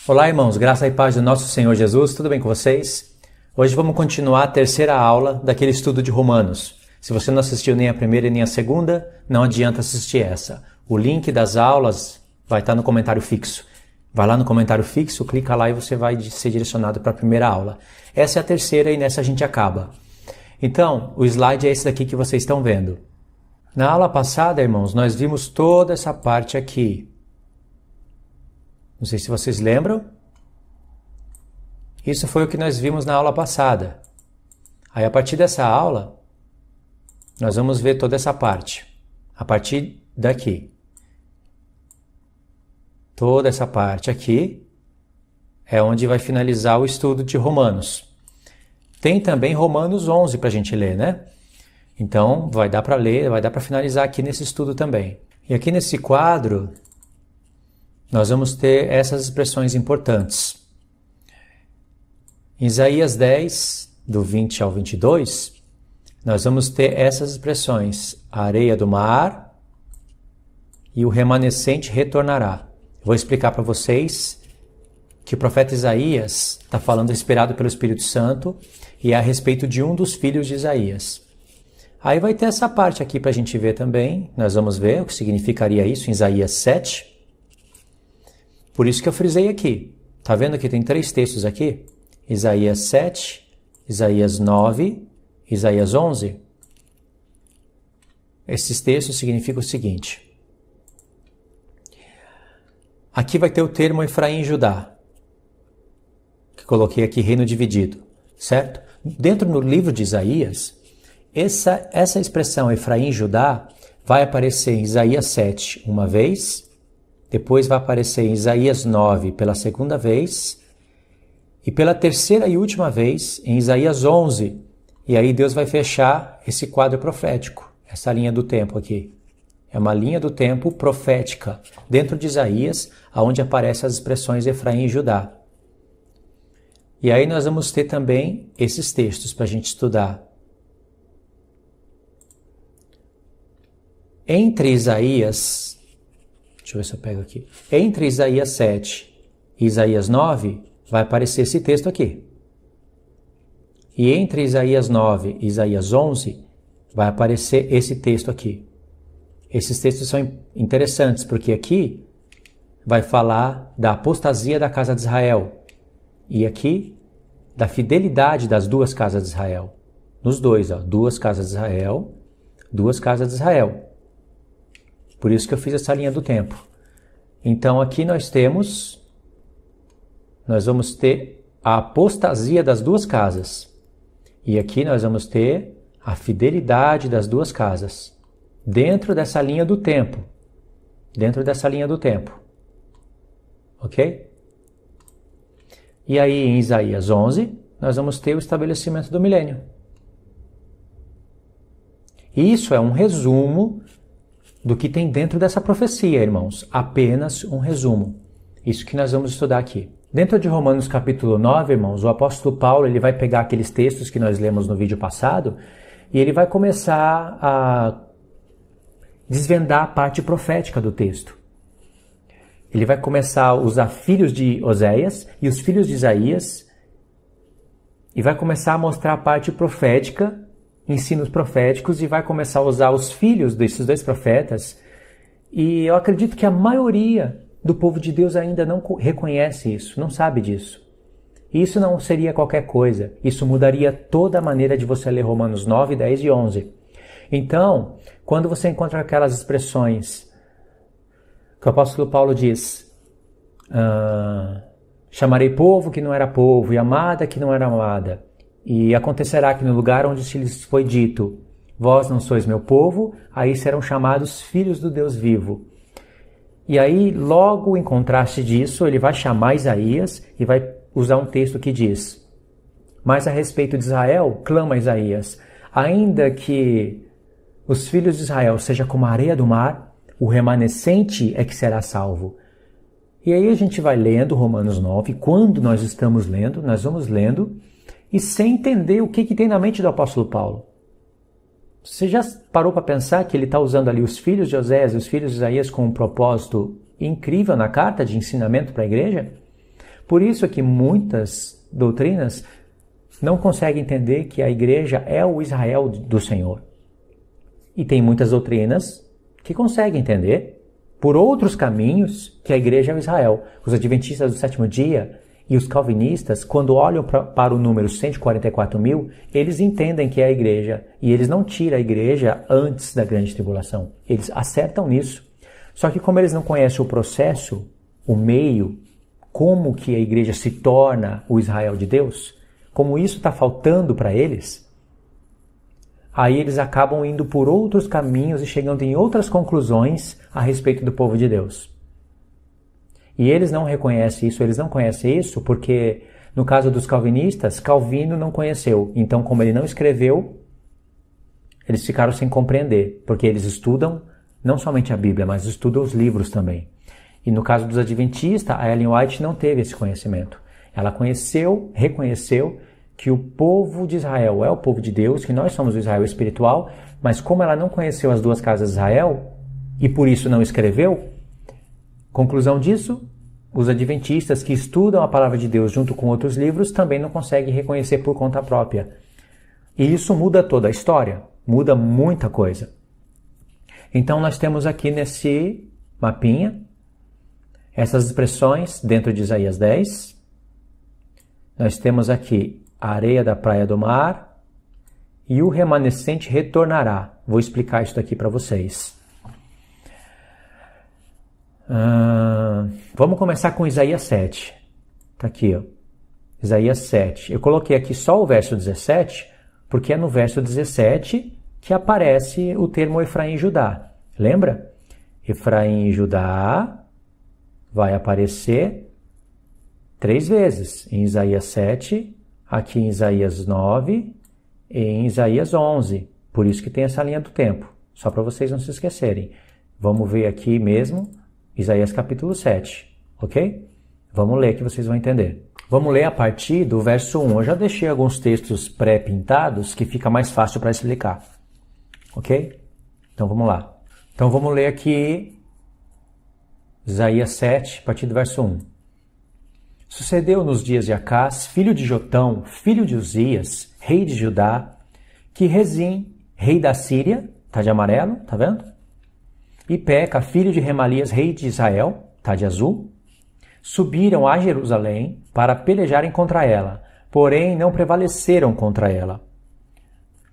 Olá, irmãos, graça e paz do nosso Senhor Jesus, tudo bem com vocês? Hoje vamos continuar a terceira aula daquele estudo de Romanos. Se você não assistiu nem a primeira nem a segunda, não adianta assistir essa. O link das aulas vai estar no comentário fixo. Vai lá no comentário fixo, clica lá e você vai ser direcionado para a primeira aula. Essa é a terceira e nessa a gente acaba. Então, o slide é esse daqui que vocês estão vendo. Na aula passada, irmãos, nós vimos toda essa parte aqui. Não sei se vocês lembram. Isso foi o que nós vimos na aula passada. Aí, a partir dessa aula, nós vamos ver toda essa parte. A partir daqui. Toda essa parte aqui é onde vai finalizar o estudo de Romanos. Tem também Romanos 11 para a gente ler, né? Então, vai dar para ler, vai dar para finalizar aqui nesse estudo também. E aqui nesse quadro, nós vamos ter essas expressões importantes. Em Isaías 10, do 20 ao 22, nós vamos ter essas expressões. A areia do mar e o remanescente retornará. Vou explicar para vocês que o profeta Isaías está falando inspirado pelo Espírito Santo e é a respeito de um dos filhos de Isaías. Aí vai ter essa parte aqui para a gente ver também. Nós vamos ver o que significaria isso em Isaías 7. Por isso que eu frisei aqui. Tá vendo que tem 3 textos aqui? Isaías 7, Isaías 9, Isaías 11. Esses textos significam o seguinte. Aqui vai ter o termo Efraim e Judá, que coloquei aqui reino dividido, certo? Dentro do livro de Isaías, essa expressão Efraim e Judá vai aparecer em Isaías 7 uma vez, depois vai aparecer em Isaías 9 pela segunda vez, e pela terceira e última vez em Isaías 11. E aí Deus vai fechar esse quadro profético, essa linha do tempo aqui. É uma linha do tempo profética, dentro de Isaías, onde aparecem as expressões Efraim e Judá. E aí nós vamos ter também esses textos para a gente estudar. Entre Isaías, deixa eu ver se eu pego aqui. Entre Isaías 7 e Isaías 9, vai aparecer esse texto aqui. E entre Isaías 9 e Isaías 11, vai aparecer esse texto aqui. Esses textos são interessantes, porque aqui vai falar da apostasia da casa de Israel. E aqui, da fidelidade das duas casas de Israel. Nos dois, ó, duas casas de Israel, duas casas de Israel. Por isso que eu fiz essa linha do tempo. Então aqui nós vamos ter a apostasia das duas casas. E aqui nós vamos ter a fidelidade das duas casas. Dentro dessa linha do tempo. Dentro dessa linha do tempo. Ok? E aí em Isaías 11, nós vamos ter o estabelecimento do milênio. Isso é um resumo do que tem dentro dessa profecia, irmãos. Apenas um resumo. Isso que nós vamos estudar aqui. Dentro de Romanos capítulo 9, irmãos, o apóstolo Paulo ele vai pegar aqueles textos que nós lemos no vídeo passado e ele vai começar a desvendar a parte profética do texto. Ele vai começar a usar filhos de Oséias e os filhos de Isaías e vai começar a mostrar a parte profética, ensinos proféticos, e vai começar a usar os filhos desses 2 profetas. E eu acredito que a maioria do povo de Deus ainda não reconhece isso, não sabe disso. E isso não seria qualquer coisa. Isso mudaria toda a maneira de você ler Romanos 9, 10 e 11. Então, quando você encontra aquelas expressões que o apóstolo Paulo diz, chamarei povo que não era povo, e amada que não era amada, e acontecerá que no lugar onde se lhes foi dito, vós não sois meu povo, aí serão chamados filhos do Deus vivo. E aí, logo em contraste disso, ele vai chamar Isaías e vai usar um texto que diz, mas a respeito de Israel, clama Isaías, ainda que os filhos de Israel sejam como a areia do mar, o remanescente é que será salvo. E aí a gente vai lendo Romanos 9, quando nós estamos lendo, nós vamos lendo, e sem entender o que tem na mente do apóstolo Paulo. Você já parou para pensar que ele está usando ali os filhos de Oséias e os filhos de Isaías com um propósito incrível na carta de ensinamento para a igreja? Por isso que muitas doutrinas não conseguem entender que a igreja é o Israel do Senhor. E tem muitas doutrinas que conseguem entender, por outros caminhos, que a igreja é o Israel. Os adventistas do sétimo dia e os calvinistas, quando olham para o número 144 mil, eles entendem que é a igreja. E eles não tiram a igreja antes da grande tribulação. Eles acertam nisso. Só que como eles não conhecem o processo, o meio, como que a igreja se torna o Israel de Deus, como isso está faltando para eles, aí eles acabam indo por outros caminhos e chegando em outras conclusões a respeito do povo de Deus. E eles não reconhecem isso, eles não conhecem isso porque, no caso dos calvinistas, Calvino não conheceu. Então, como ele não escreveu, eles ficaram sem compreender, porque eles estudam não somente a Bíblia, mas estudam os livros também. E no caso dos adventistas, a Ellen White não teve esse conhecimento. Ela conheceu, reconheceu que o povo de Israel é o povo de Deus, que nós somos o Israel espiritual, mas como ela não conheceu as duas casas de Israel, e por isso não escreveu, conclusão disso, os adventistas que estudam a palavra de Deus junto com outros livros também não conseguem reconhecer por conta própria. E isso muda toda a história, muda muita coisa. Então nós temos aqui nesse mapinha essas expressões dentro de Isaías 10. Nós temos aqui a areia da praia do mar e o remanescente retornará. Vou explicar isso daqui para vocês. Vamos começar com Isaías 7. Está aqui, ó. Isaías 7. Eu coloquei aqui só o verso 17, porque é no verso 17 que aparece o termo Efraim e Judá. Lembra? Efraim e Judá vai aparecer 3 vezes. Em Isaías 7, aqui em Isaías 9 e em Isaías 11. Por isso que tem essa linha do tempo. Só para vocês não se esquecerem. Vamos ver aqui mesmo Isaías capítulo 7. Ok? Vamos ler que vocês vão entender. Vamos ler a partir do verso 1. Eu já deixei alguns textos pré-pintados que fica mais fácil para explicar. Ok? Então vamos lá. Então vamos ler aqui Isaías 7, a partir do verso 1. Sucedeu nos dias de Acás, filho de Jotão, filho de Uzias, rei de Judá, que Rezim, rei da Síria, tá de amarelo, tá vendo? E Peca, filho de Remalias, rei de Israel, tá de azul, subiram a Jerusalém para pelejarem contra ela, porém não prevaleceram contra ela.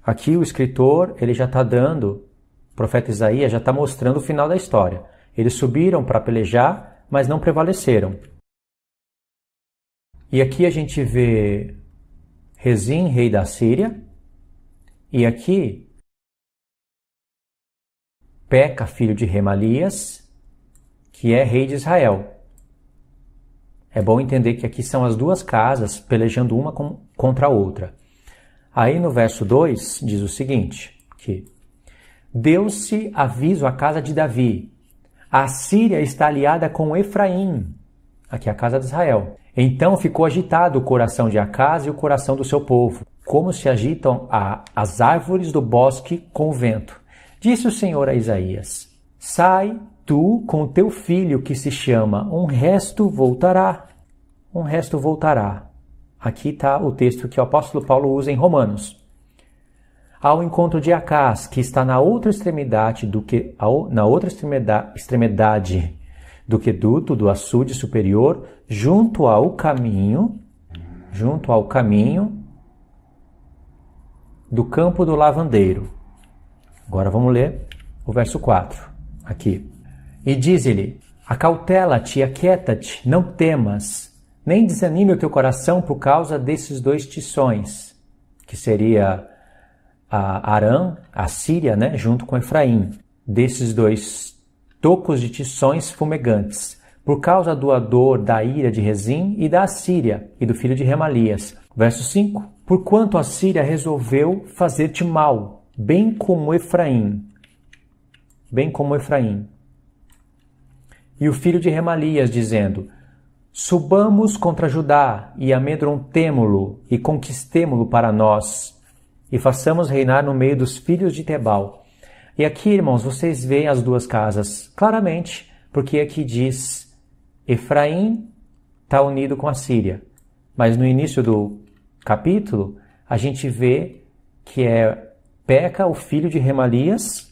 Aqui o escritor, ele já está dando, o profeta Isaías já está mostrando o final da história. Eles subiram para pelejar, mas não prevaleceram. E aqui a gente vê Rezim, rei da Síria, e aqui Peca, filho de Remalias, que é rei de Israel. É bom entender que aqui são as duas casas pelejando uma contra a outra. Aí no verso 2 diz o seguinte, que deu-se aviso à casa de Davi, a Síria está aliada com Efraim, aqui é a casa de Israel. Então ficou agitado o coração de Acás e o coração do seu povo, como se agitam as árvores do bosque com o vento. Disse o Senhor a Isaías, sai tu com o teu filho que se chama, um resto voltará. Um resto voltará. Aqui está o texto que o apóstolo Paulo usa em Romanos. Ao encontro de Acás, que está na outra extremidade do queduto do açude superior, junto ao caminho do campo do lavandeiro. Agora vamos ler o verso 4, aqui. E diz-lhe, acautela-te e aquieta-te, não temas, nem desanime o teu coração por causa desses 2 tições, que seria a Arã, a Síria, né, junto com Efraim, desses 2 tocos de tições fumegantes, por causa do ardor da ira de Rezim e da Assíria e do filho de Remalias. Verso 5, porquanto a Síria resolveu fazer-te mal, bem como Efraim. E o filho de Remalias, dizendo, subamos contra Judá e amedrontemo-lo e conquistemo-lo para nós e façamos reinar no meio dos filhos de Tebal. E aqui, irmãos, vocês veem as duas casas claramente, porque aqui diz Efraim está unido com a Síria. Mas no início do capítulo, a gente vê que é Peca, o filho de Remalias,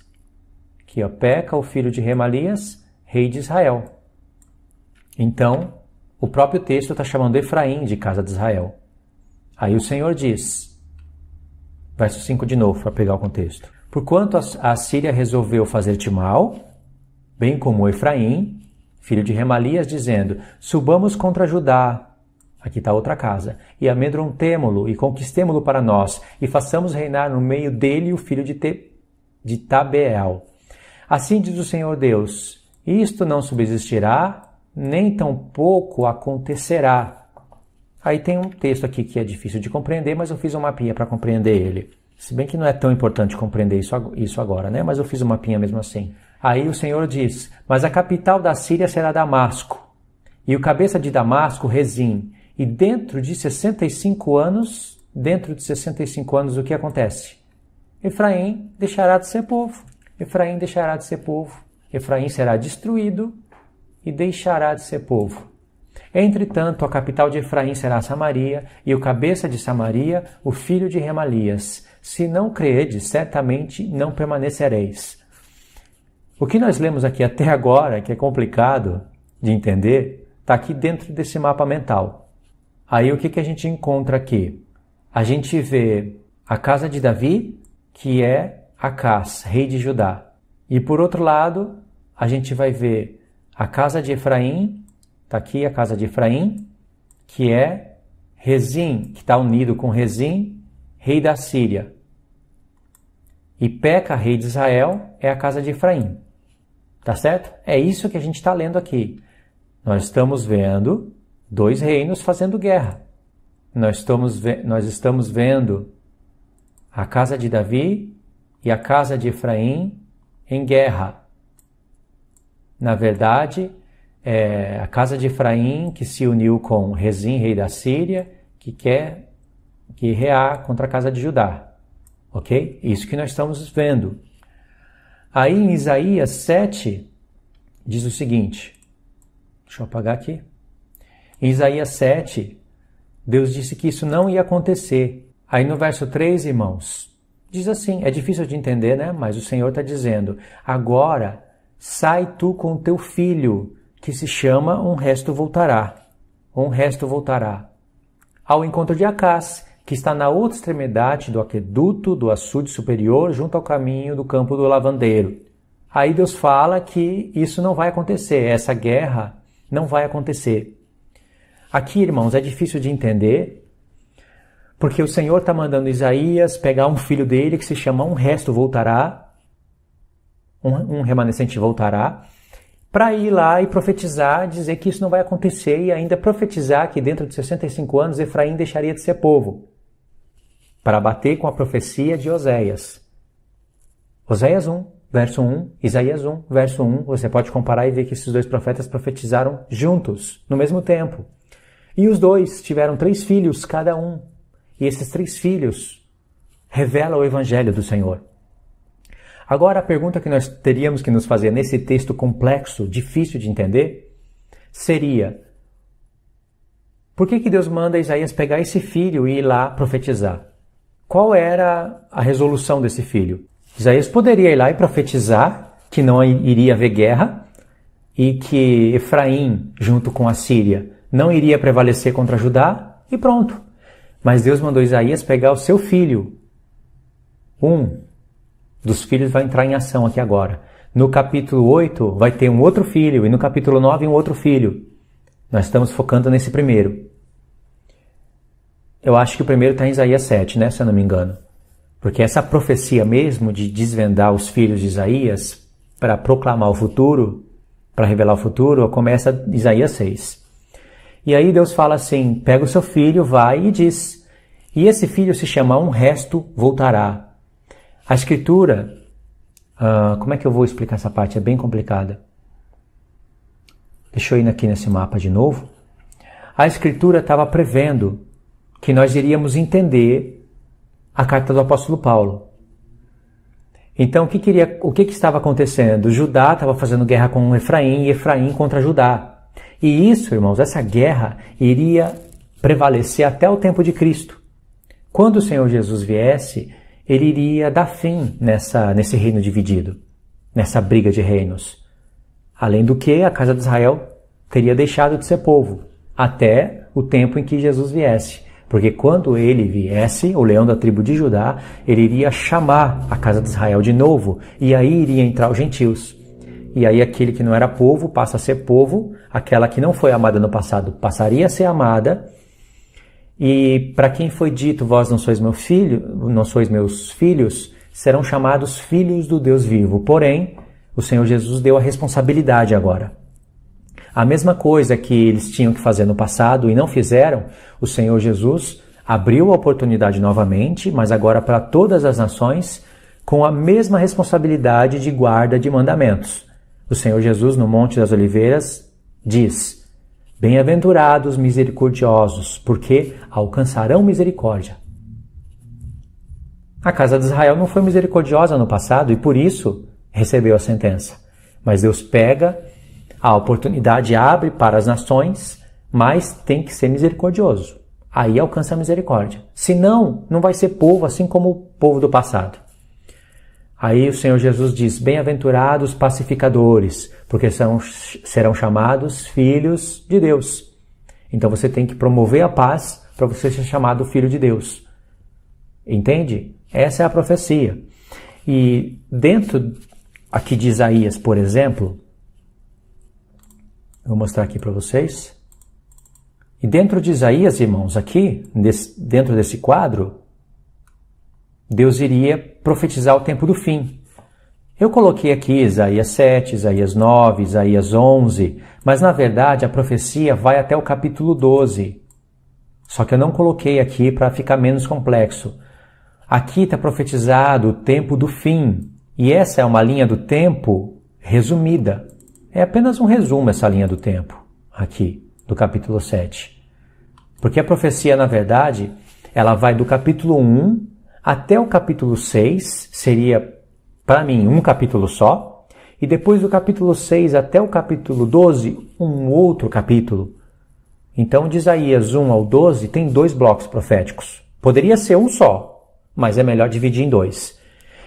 aqui ó, Peca, o filho de Remalias, rei de Israel. Então, o próprio texto está chamando Efraim de casa de Israel. Aí o Senhor diz, verso 5 de novo, para pegar o contexto. Porquanto a Síria resolveu fazer-te mal, bem como Efraim, filho de Remalias, dizendo, subamos contra Judá, aqui está outra casa, e amedrontemo-lo, e conquistemo-lo para nós, e façamos reinar no meio dele o filho de Tabeel. Assim diz o Senhor Deus, isto não subsistirá, nem tampouco acontecerá. Aí tem um texto aqui que é difícil de compreender, mas eu fiz um mapinha para compreender ele. Se bem que não é tão importante compreender isso agora, né? Mas eu fiz um mapinha mesmo assim. Aí o Senhor diz, mas a capital da Síria será Damasco, e o cabeça de Damasco, Rezim. E dentro de 65 anos, o que acontece? Efraim deixará de ser povo. Efraim deixará de ser povo. Efraim será destruído e deixará de ser povo. Entretanto, a capital de Efraim será Samaria, e o cabeça de Samaria, o filho de Remalias. Se não credes, certamente não permanecereis. O que nós lemos aqui até agora, que é complicado de entender, está aqui dentro desse mapa mental. Aí o que a gente encontra aqui? A gente vê a casa de Davi, que é Acás, rei de Judá. E por outro lado, a gente vai ver a casa de Efraim, está aqui a casa de Efraim, que é Rezim, que está unido com Rezim, rei da Síria. E Peca, rei de Israel, é a casa de Efraim. Tá certo? É isso que a gente está lendo aqui. Nós estamos vendo dois reinos fazendo guerra. Nós estamos vendo a casa de Davi e a casa de Efraim em guerra. Na verdade, é a casa de Efraim que se uniu com Rezim, rei da Síria, que quer guerrear contra a casa de Judá. Ok? Isso que nós estamos vendo. Aí em Isaías 7, diz o seguinte, deixa eu apagar aqui. Em Isaías 7, Deus disse que isso não ia acontecer. Aí no verso 3, irmãos, diz assim, é difícil de entender, né? Mas o Senhor está dizendo, agora sai tu com teu filho, que se chama Um Resto Voltará. Um Resto Voltará. Ao encontro de Acás, que está na outra extremidade do aqueduto do açude superior, junto ao caminho do campo do lavandeiro. Aí Deus fala que isso não vai acontecer, essa guerra não vai acontecer. Aqui, irmãos, é difícil de entender, porque o Senhor está mandando Isaías pegar um filho dele que se chama Um Resto Voltará, um remanescente voltará, para ir lá e profetizar, dizer que isso não vai acontecer e ainda profetizar que dentro de 65 anos Efraim deixaria de ser povo, para bater com a profecia de Oséias. Oséias 1, verso 1, Isaías 1, verso 1, você pode comparar e ver que esses dois profetas profetizaram juntos, no mesmo tempo. E os dois tiveram 3 filhos cada um, e esses 3 filhos revelam o evangelho do Senhor. Agora, a pergunta que nós teríamos que nos fazer nesse texto complexo, difícil de entender, seria: por que Deus manda Isaías pegar esse filho e ir lá profetizar? Qual era a resolução desse filho? Isaías poderia ir lá e profetizar que não iria haver guerra e que Efraim, junto com a Síria, não iria prevalecer contra Judá e pronto. Mas Deus mandou Isaías pegar o seu filho. Um dos filhos vai entrar em ação aqui agora. No capítulo 8 vai ter um outro filho e no capítulo 9 um outro filho. Nós estamos focando nesse primeiro. Eu acho que o primeiro está em Isaías 7, né, se eu não me engano. Porque essa profecia mesmo de desvendar os filhos de Isaías para proclamar o futuro, para revelar o futuro, começa em Isaías 6. E aí Deus fala assim, pega o seu filho, vai e diz, e esse filho se chama Um Resto Voltará. A escritura, como é que eu vou explicar essa parte? É bem complicada. Deixa eu ir aqui nesse mapa de novo. A escritura estava prevendo que nós iríamos entender a carta do apóstolo Paulo. Então, o que estava acontecendo? Judá estava fazendo guerra com Efraim e Efraim contra Judá. E isso, irmãos, essa guerra iria prevalecer até o tempo de Cristo. Quando o Senhor Jesus viesse, ele iria dar fim nesse reino dividido, nessa briga de reinos. Além do que, a casa de Israel teria deixado de ser povo, até o tempo em que Jesus viesse. Porque quando ele viesse, o leão da tribo de Judá, ele iria chamar a casa de Israel de novo, e aí iria entrar os gentios. E aí aquele que não era povo passa a ser povo, aquela que não foi amada no passado passaria a ser amada. E para quem foi dito, vós não sois meu filho, não sois meus filhos, serão chamados filhos do Deus vivo. Porém, o Senhor Jesus deu a responsabilidade agora. A mesma coisa que eles tinham que fazer no passado e não fizeram, o Senhor Jesus abriu a oportunidade novamente, mas agora para todas as nações, com a mesma responsabilidade de guarda de mandamentos. O Senhor Jesus, no Monte das Oliveiras, diz: bem-aventurados misericordiosos, porque alcançarão misericórdia. A casa de Israel não foi misericordiosa no passado e por isso recebeu a sentença. Mas Deus pega, a oportunidade abre para as nações, mas tem que ser misericordioso. Aí alcança a misericórdia. Senão, não vai ser povo assim como o povo do passado. Aí o Senhor Jesus diz: bem-aventurados pacificadores, porque serão chamados filhos de Deus. Então você tem que promover a paz para você ser chamado filho de Deus. Entende? Essa é a profecia. E dentro aqui de Isaías, por exemplo, eu vou mostrar aqui para vocês. E dentro de Isaías, irmãos, aqui, dentro desse quadro, Deus iria profetizar o tempo do fim. Eu coloquei aqui Isaías 7, Isaías 9, Isaías 11, mas na verdade a profecia vai até o capítulo 12. Só que eu não coloquei aqui para ficar menos complexo. Aqui está profetizado o tempo do fim, e essa é uma linha do tempo resumida. É apenas um resumo essa linha do tempo, aqui, do capítulo 7. Porque a profecia, na verdade, ela vai do capítulo 1 até o capítulo 6, seria, para mim, um capítulo só, e depois do capítulo 6 até o capítulo 12, um outro capítulo. Então, de Isaías 1 ao 12, tem 2 blocos proféticos. Poderia ser um só, mas é melhor dividir em 2.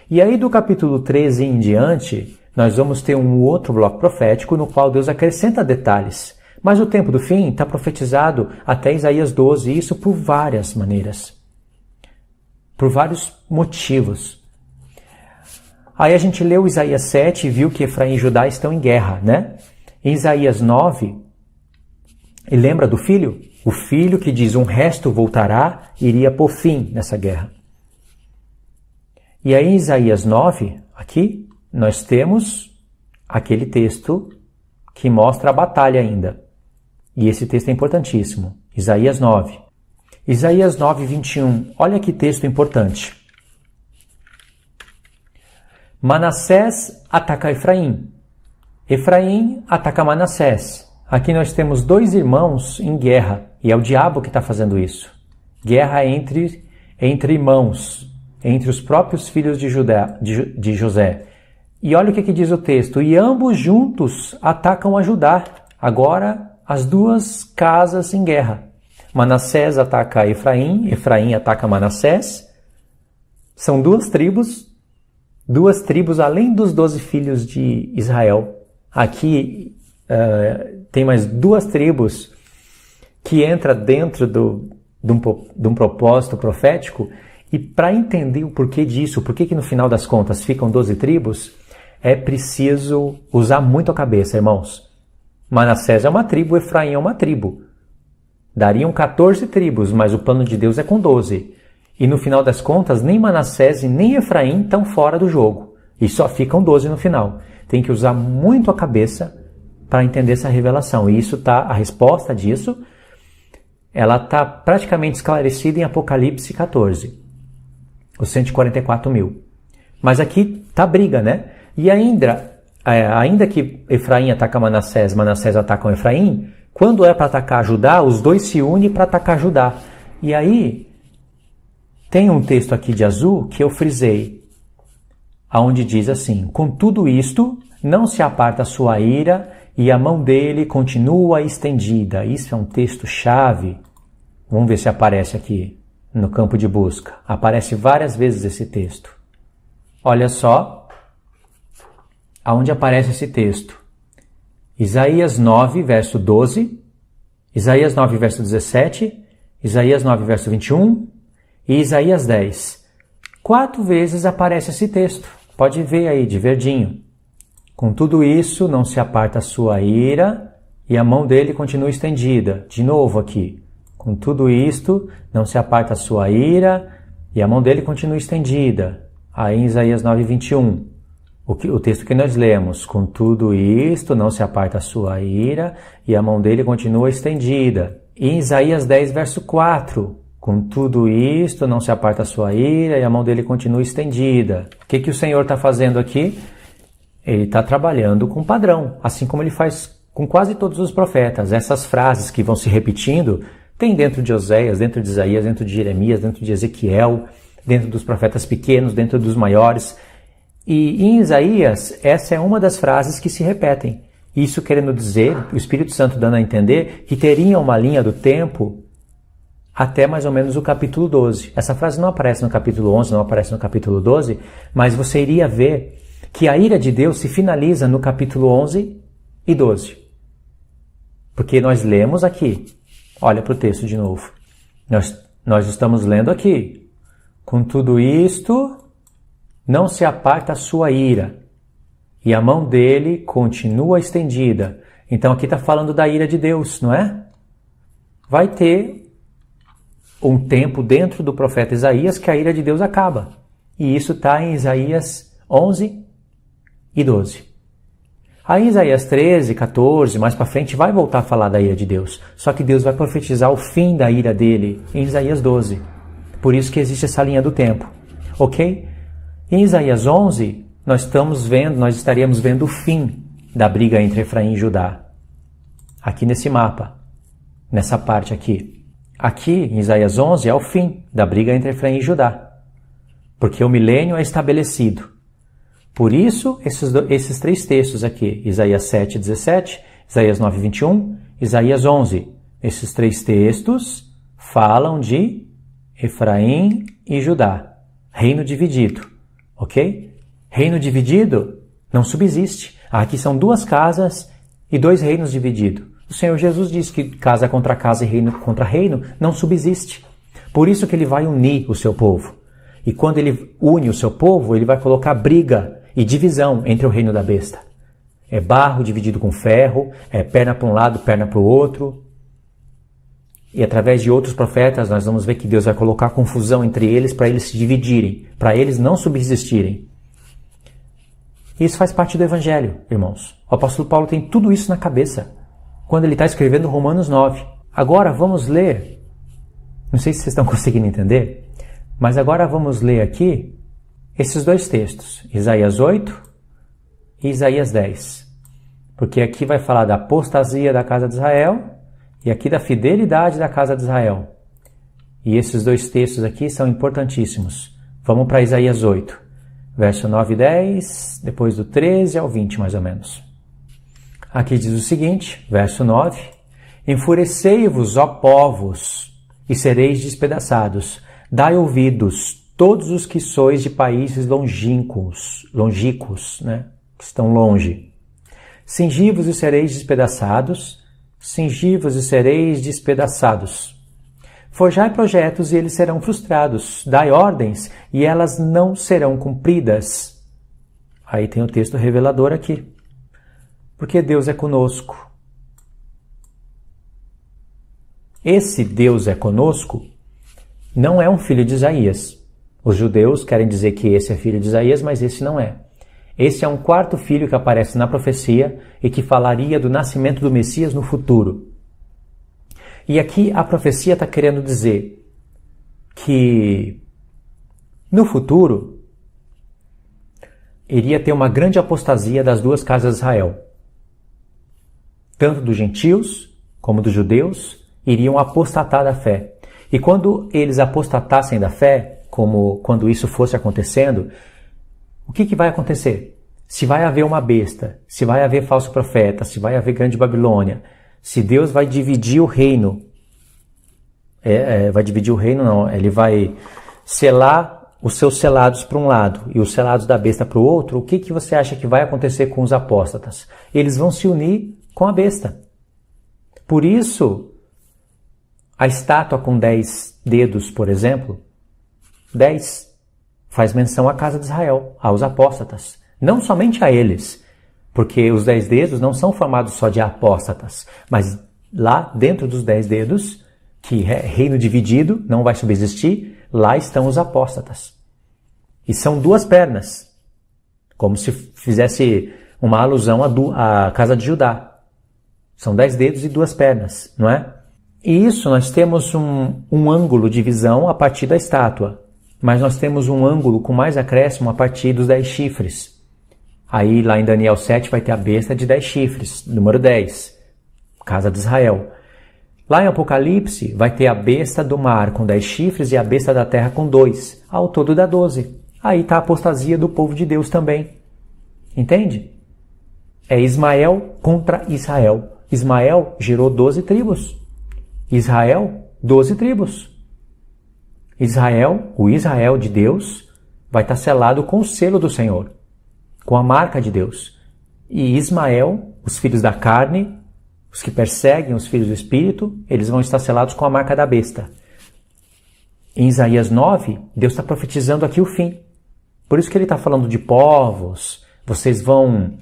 E aí, do capítulo 13 em diante, nós vamos ter um outro bloco profético no qual Deus acrescenta detalhes. Mas o tempo do fim está profetizado até Isaías 12, e isso por várias maneiras. Por vários motivos. Aí a gente leu Isaías 7 e viu que Efraim e Judá estão em guerra, né? Em Isaías 9, e lembra do filho? O filho que diz: um resto voltará, iria pôr fim nessa guerra. E aí em Isaías 9, aqui, nós temos aquele texto que mostra a batalha ainda. E esse texto é importantíssimo. Isaías 9. Isaías 9, 21. Olha que texto importante. Manassés ataca Efraim. Efraim ataca Manassés. Aqui nós temos 2 irmãos em guerra. E é o diabo que está fazendo isso. Guerra entre irmãos. Entre os próprios filhos de José. E olha o que diz o texto. E ambos juntos atacam a Judá. Agora as 2 casas em guerra. Manassés ataca Efraim, Efraim ataca Manassés. São 2 tribos além dos 12 filhos de Israel. Aqui tem mais 2 tribos que entram dentro de um propósito profético. E para entender o porquê disso, por que no final das contas ficam 12 tribos, é preciso usar muito a cabeça, irmãos. Manassés é uma tribo, Efraim é uma tribo. Dariam 14 tribos, mas o plano de Deus é com 12. E no final das contas, nem Manassés e nem Efraim estão fora do jogo. E só ficam 12 no final. Tem que usar muito a cabeça para entender essa revelação. E a resposta disso, ela está praticamente esclarecida em Apocalipse 14. Os 144 mil. Mas aqui está a briga, né? E ainda que Efraim ataca Manassés, Manassés ataca Efraim, quando é para atacar Judá, os 2 se unem para atacar Judá. E aí, tem um texto aqui de azul que eu frisei, aonde diz assim: com tudo isto, não se aparta a sua ira e a mão dele continua estendida. Isso é um texto-chave. Vamos ver se aparece aqui no campo de busca. Aparece várias vezes esse texto. Olha só aonde aparece esse texto. Isaías 9, verso 12, Isaías 9, verso 17, Isaías 9, verso 21 e Isaías 10. 4 vezes aparece esse texto. Pode ver aí, de verdinho. Com tudo isso, não se aparta a sua ira e a mão dele continua estendida. De novo aqui. Com tudo isto, não se aparta a sua ira e a mão dele continua estendida. Aí em Isaías 9, 21. O texto que nós lemos. Com tudo isto, não se aparta a sua ira e a mão dele continua estendida. E em Isaías 10, verso 4. Com tudo isto, não se aparta a sua ira e a mão dele continua estendida. O que o Senhor está fazendo aqui? Ele está trabalhando com padrão, assim como ele faz com quase todos os profetas. Essas frases que vão se repetindo, tem dentro de Oséias, dentro de Isaías, dentro de Jeremias, dentro de Ezequiel, dentro dos profetas pequenos, dentro dos maiores. E em Isaías, essa é uma das frases que se repetem. Isso querendo dizer, o Espírito Santo dando a entender, que teria uma linha do tempo até mais ou menos o capítulo 12. Essa frase não aparece no capítulo 11, não aparece no capítulo 12, mas você iria ver que a ira de Deus se finaliza no capítulo 11 e 12. Porque nós lemos aqui, olha para o texto de novo, nós estamos lendo aqui, com tudo isto, não se aparta a sua ira, e a mão dele continua estendida. Então aqui está falando da ira de Deus, não é? Vai ter um tempo dentro do profeta Isaías que a ira de Deus acaba. E isso está em Isaías 11 e 12. Aí Isaías 13, 14, mais para frente, vai voltar a falar da ira de Deus. Só que Deus vai profetizar o fim da ira dele em Isaías 12. Por isso que existe essa linha do tempo. Ok? Em Isaías 11, nós estaríamos vendo o fim da briga entre Efraim e Judá. Aqui nesse mapa. Nessa parte aqui. Aqui, em Isaías 11, é o fim da briga entre Efraim e Judá. Porque o milênio é estabelecido. Por isso, esses 3 textos aqui, Isaías 7, 17, Isaías 9, 21, Isaías 11. Esses 3 textos falam de Efraim e Judá. Reino dividido. Ok? Reino dividido não subsiste. Aqui são 2 casas e 2 reinos divididos. O Senhor Jesus diz que casa contra casa e reino contra reino não subsiste. Por isso que ele vai unir o seu povo. E quando ele une o seu povo, ele vai colocar briga e divisão entre o reino da besta. É barro dividido com ferro, é perna para um lado, perna para o outro. E através de outros profetas nós vamos ver que Deus vai colocar confusão entre eles para eles se dividirem, para eles não subsistirem. Isso faz parte do Evangelho, irmãos. O apóstolo Paulo tem tudo isso na cabeça quando ele está escrevendo Romanos 9. Agora vamos ler, não sei se vocês estão conseguindo entender, mas agora vamos ler aqui esses 2 textos, Isaías 8 e Isaías 10. Porque aqui vai falar da apostasia da casa de Israel e aqui da fidelidade da casa de Israel. E esses 2 textos aqui são importantíssimos. Vamos para Isaías 8, verso 9 e 10, depois do 13 ao 20 mais ou menos. Aqui diz o seguinte, verso 9, enfurecei-vos, ó povos, e sereis despedaçados. Dai ouvidos, todos os que sois de países longínquos, né, que estão longe. Cingi-vos e sereis despedaçados, cingi-vos e sereis despedaçados. Forjai projetos e eles serão frustrados. Dai ordens e elas não serão cumpridas. Aí tem o texto revelador aqui. Porque Deus é conosco. Esse Deus é conosco não é um filho de Isaías. Os judeus querem dizer que esse é filho de Isaías, mas esse não é. Esse é um 4º filho que aparece na profecia e que falaria do nascimento do Messias no futuro. E aqui a profecia está querendo dizer que no futuro iria ter uma grande apostasia das 2 casas de Israel. Tanto dos gentios como dos judeus iriam apostatar da fé. E quando eles apostatassem da fé, como quando isso fosse acontecendo, o que vai acontecer? se vai haver uma besta, se vai haver falso profeta, se vai haver grande Babilônia, se Deus vai dividir o reino, vai dividir o reino não, ele vai selar os seus selados para um lado e os selados da besta para o outro, o que você acha que vai acontecer com os apóstatas? Eles vão se unir com a besta. Por isso, a estátua com 10 dedos, por exemplo, 10, faz menção à casa de Israel, aos apóstatas. Não somente a eles, porque os 10 dedos não são formados só de apóstatas, mas lá dentro dos 10 dedos, que é reino dividido, não vai subsistir, lá estão os apóstatas. E são 2 pernas, como se fizesse uma alusão à casa de Judá. São 10 dedos e 2 pernas, não é? E isso nós temos um ângulo de visão a partir da estátua, mas nós temos um ângulo com mais acréscimo a partir dos 10 chifres. Aí lá em Daniel 7 vai ter a besta de 10 chifres, número 10, casa de Israel. Lá em Apocalipse vai ter a besta do mar com 10 chifres e a besta da terra com 2, ao todo dá 12. Aí está a apostasia do povo de Deus também. Entende? É Ismael contra Israel. Ismael gerou 12 tribos. Israel, 12 tribos. Israel, o Israel de Deus, vai estar selado com o selo do Senhor, com a marca de Deus. E Ismael, os filhos da carne, os que perseguem os filhos do Espírito, eles vão estar selados com a marca da besta. Em Isaías 9, Deus está profetizando aqui o fim. Por isso que ele está falando de povos. Vocês vão,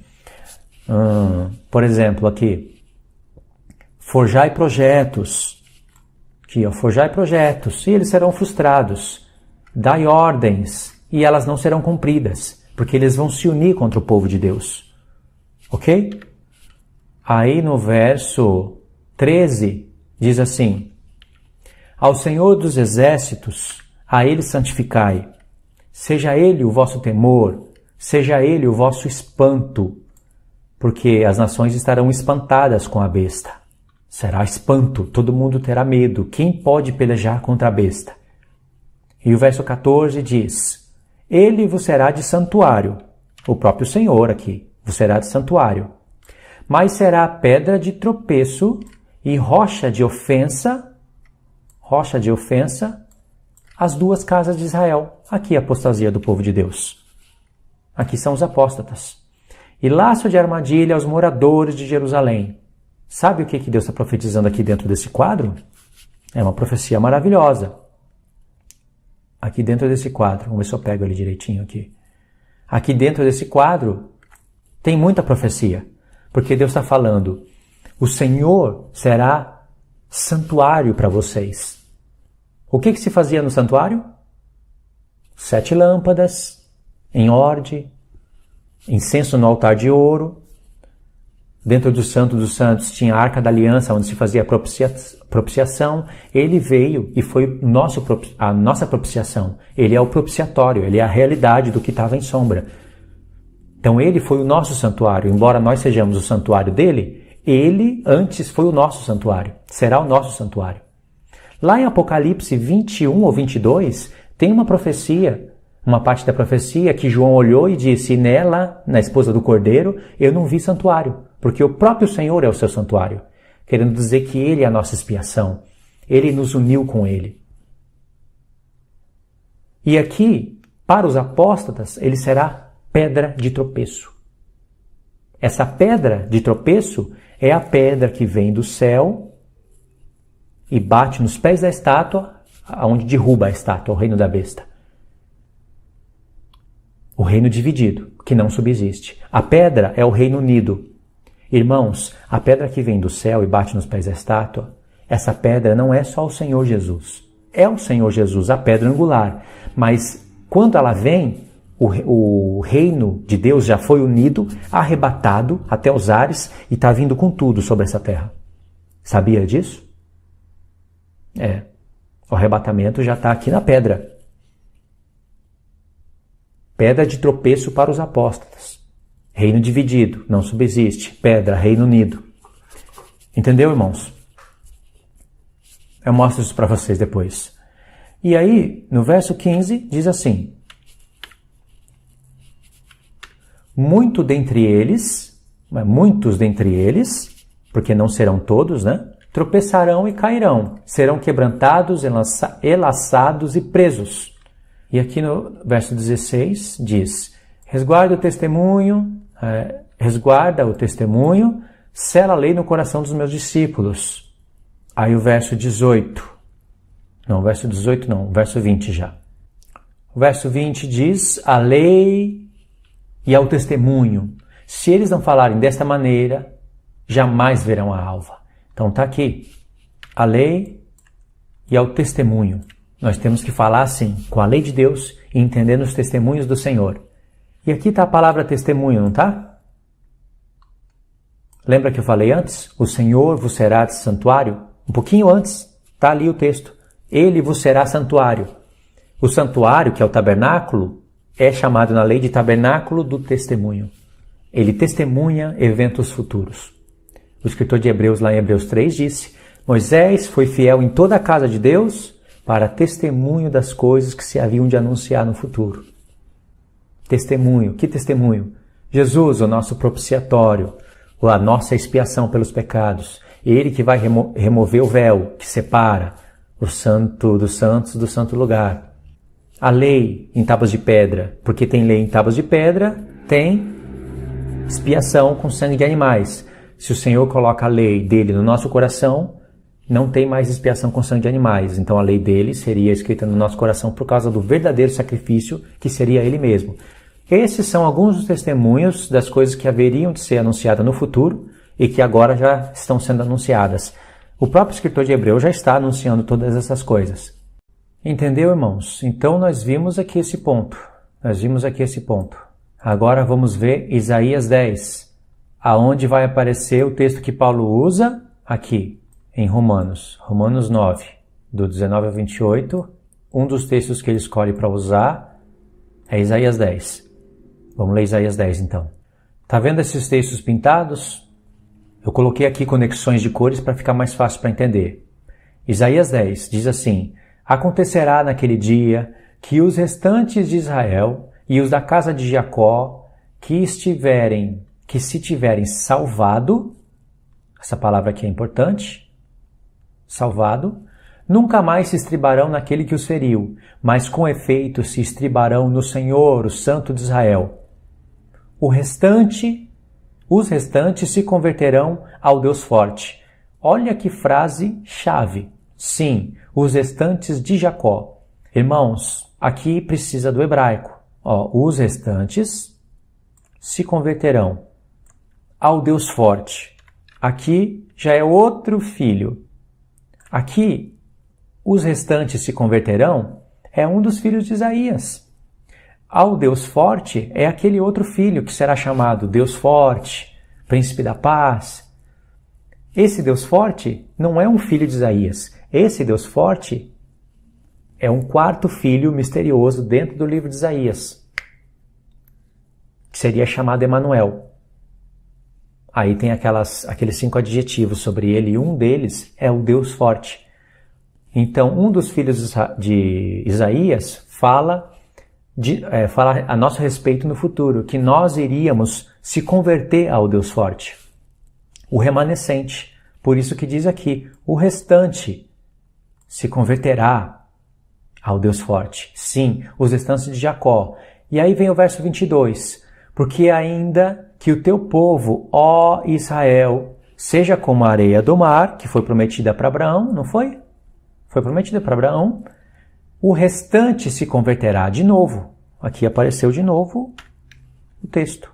por exemplo, aqui, forjai projetos. Aqui, ó, forjai projetos, e eles serão frustrados. Dai ordens, e elas não serão cumpridas, porque eles vão se unir contra o povo de Deus. Ok? Aí no verso 13, diz assim: ao Senhor dos exércitos, a Ele santificai. Seja Ele o vosso temor, seja Ele o vosso espanto, porque as nações estarão espantadas com a besta. Será espanto, todo mundo terá medo. Quem pode pelejar contra a besta? E o verso 14 diz: Ele vos será de santuário. O próprio Senhor aqui vos será de santuário. Mas será pedra de tropeço e rocha de ofensa as 2 casas de Israel. Aqui a apostasia do povo de Deus. Aqui são os apóstatas. E laço de armadilha aos moradores de Jerusalém. Sabe o que Deus está profetizando aqui dentro desse quadro? É uma profecia maravilhosa. Aqui dentro desse quadro, vamos ver se eu pego ele direitinho aqui. Aqui dentro desse quadro tem muita profecia. Porque Deus está falando, o Senhor será santuário para vocês. O que se fazia no santuário? 7 lâmpadas, em ordem, incenso no altar de ouro. Dentro do Santo dos Santos tinha a Arca da Aliança, onde se fazia a propiciação. Ele veio e foi a nossa propiciação. Ele é o propiciatório, ele é a realidade do que estava em sombra. Então ele foi o nosso santuário. Embora nós sejamos o santuário dele, ele antes foi o nosso santuário. Será o nosso santuário. Lá em Apocalipse 21 ou 22, tem uma profecia, uma parte da profecia que João olhou e disse: nela, na esposa do Cordeiro, eu não vi santuário, porque o próprio Senhor é o seu santuário. Querendo dizer que ele é a nossa expiação. Ele nos uniu com ele. E aqui, para os apóstatas, ele será pedra de tropeço. Essa pedra de tropeço é a pedra que vem do céu e bate nos pés da estátua, onde derruba a estátua, o reino da besta. O reino dividido, que não subsiste. A pedra é o reino unido. Irmãos, a pedra que vem do céu e bate nos pés da estátua, essa pedra não é só o Senhor Jesus. É o Senhor Jesus, a pedra angular. Mas quando ela vem, o reino de Deus já foi unido, arrebatado até os ares e está vindo com tudo sobre essa terra. Sabia disso? O arrebatamento já está aqui na pedra. Pedra de tropeço para os apóstolos. Reino dividido, não subsiste. Pedra, reino unido. Entendeu, irmãos? Eu mostro isso para vocês depois. E aí, no verso 15, diz assim: muitos dentre eles, porque não serão todos, né? Tropeçarão e cairão, serão quebrantados, enlaçados e presos. E aqui no verso 16 diz, resguarda o testemunho, sela a lei no coração dos meus discípulos. Aí o verso 20 já. O verso 20 diz, a lei e ao testemunho. Se eles não falarem desta maneira, jamais verão a alva. Então está aqui, a lei e ao testemunho. Nós temos que falar assim, com a lei de Deus e entendendo os testemunhos do Senhor. E aqui está a palavra testemunho, não está? Lembra que eu falei antes? O Senhor vos será de santuário? Um pouquinho antes, está ali o texto. Ele vos será santuário. O santuário, que é o tabernáculo, é chamado na lei de tabernáculo do testemunho. Ele testemunha eventos futuros. O escritor de Hebreus, lá em Hebreus 3, disse, Moisés foi fiel em toda a casa de Deus para testemunho das coisas que se haviam de anunciar no futuro. Testemunho. Que testemunho? Jesus, o nosso propiciatório, a nossa expiação pelos pecados. Ele que vai remover o véu que separa o santo dos santos do santo lugar. A lei em tábuas de pedra, porque tem lei em tábuas de pedra, tem expiação com sangue de animais. Se o Senhor coloca a lei dele no nosso coração, não tem mais expiação com sangue de animais. Então a lei dele seria escrita no nosso coração por causa do verdadeiro sacrifício, que seria ele mesmo. Esses são alguns dos testemunhos das coisas que haveriam de ser anunciadas no futuro e que agora já estão sendo anunciadas. O próprio escritor de Hebreus já está anunciando todas essas coisas. Entendeu, irmãos? Então nós vimos aqui esse ponto. Agora vamos ver Isaías 10, aonde vai aparecer o texto que Paulo usa aqui, em Romanos 9, do 19 ao 28. Um dos textos que ele escolhe para usar é Isaías 10. Vamos ler Isaías 10 então. Tá vendo esses textos pintados? Eu coloquei aqui conexões de cores para ficar mais fácil para entender. Isaías 10 diz assim, acontecerá naquele dia que os restantes de Israel e os da casa de Jacó que se tiverem salvado, essa palavra aqui é importante, salvado, nunca mais se estribarão naquele que os feriu, mas com efeito se estribarão no Senhor, o Santo de Israel. Os restantes se converterão ao Deus forte. Olha que frase chave. Sim, os restantes de Jacó. Irmãos, aqui precisa do hebraico. Os restantes se converterão ao Deus forte. Aqui já é outro filho. Aqui, os restantes se converterão é um dos filhos de Isaías. Ao Deus forte é aquele outro filho que será chamado Deus forte, príncipe da paz. Esse Deus forte não é um filho de Isaías. Esse Deus forte é um quarto filho misterioso dentro do livro de Isaías, que seria chamado Emanuel. Aí tem aqueles 5 adjetivos sobre ele, e um deles é o Deus forte. Então, um dos filhos de Isaías fala a nosso respeito no futuro, que nós iríamos se converter ao Deus forte. O remanescente, por isso que diz aqui, o restante se converterá ao Deus forte. Sim, os restantes de Jacó. E aí vem o verso 22, porque ainda que o teu povo, ó Israel, seja como a areia do mar, que foi prometida para Abraão, não foi? Foi prometida para Abraão. O restante se converterá de novo. Aqui apareceu de novo o texto.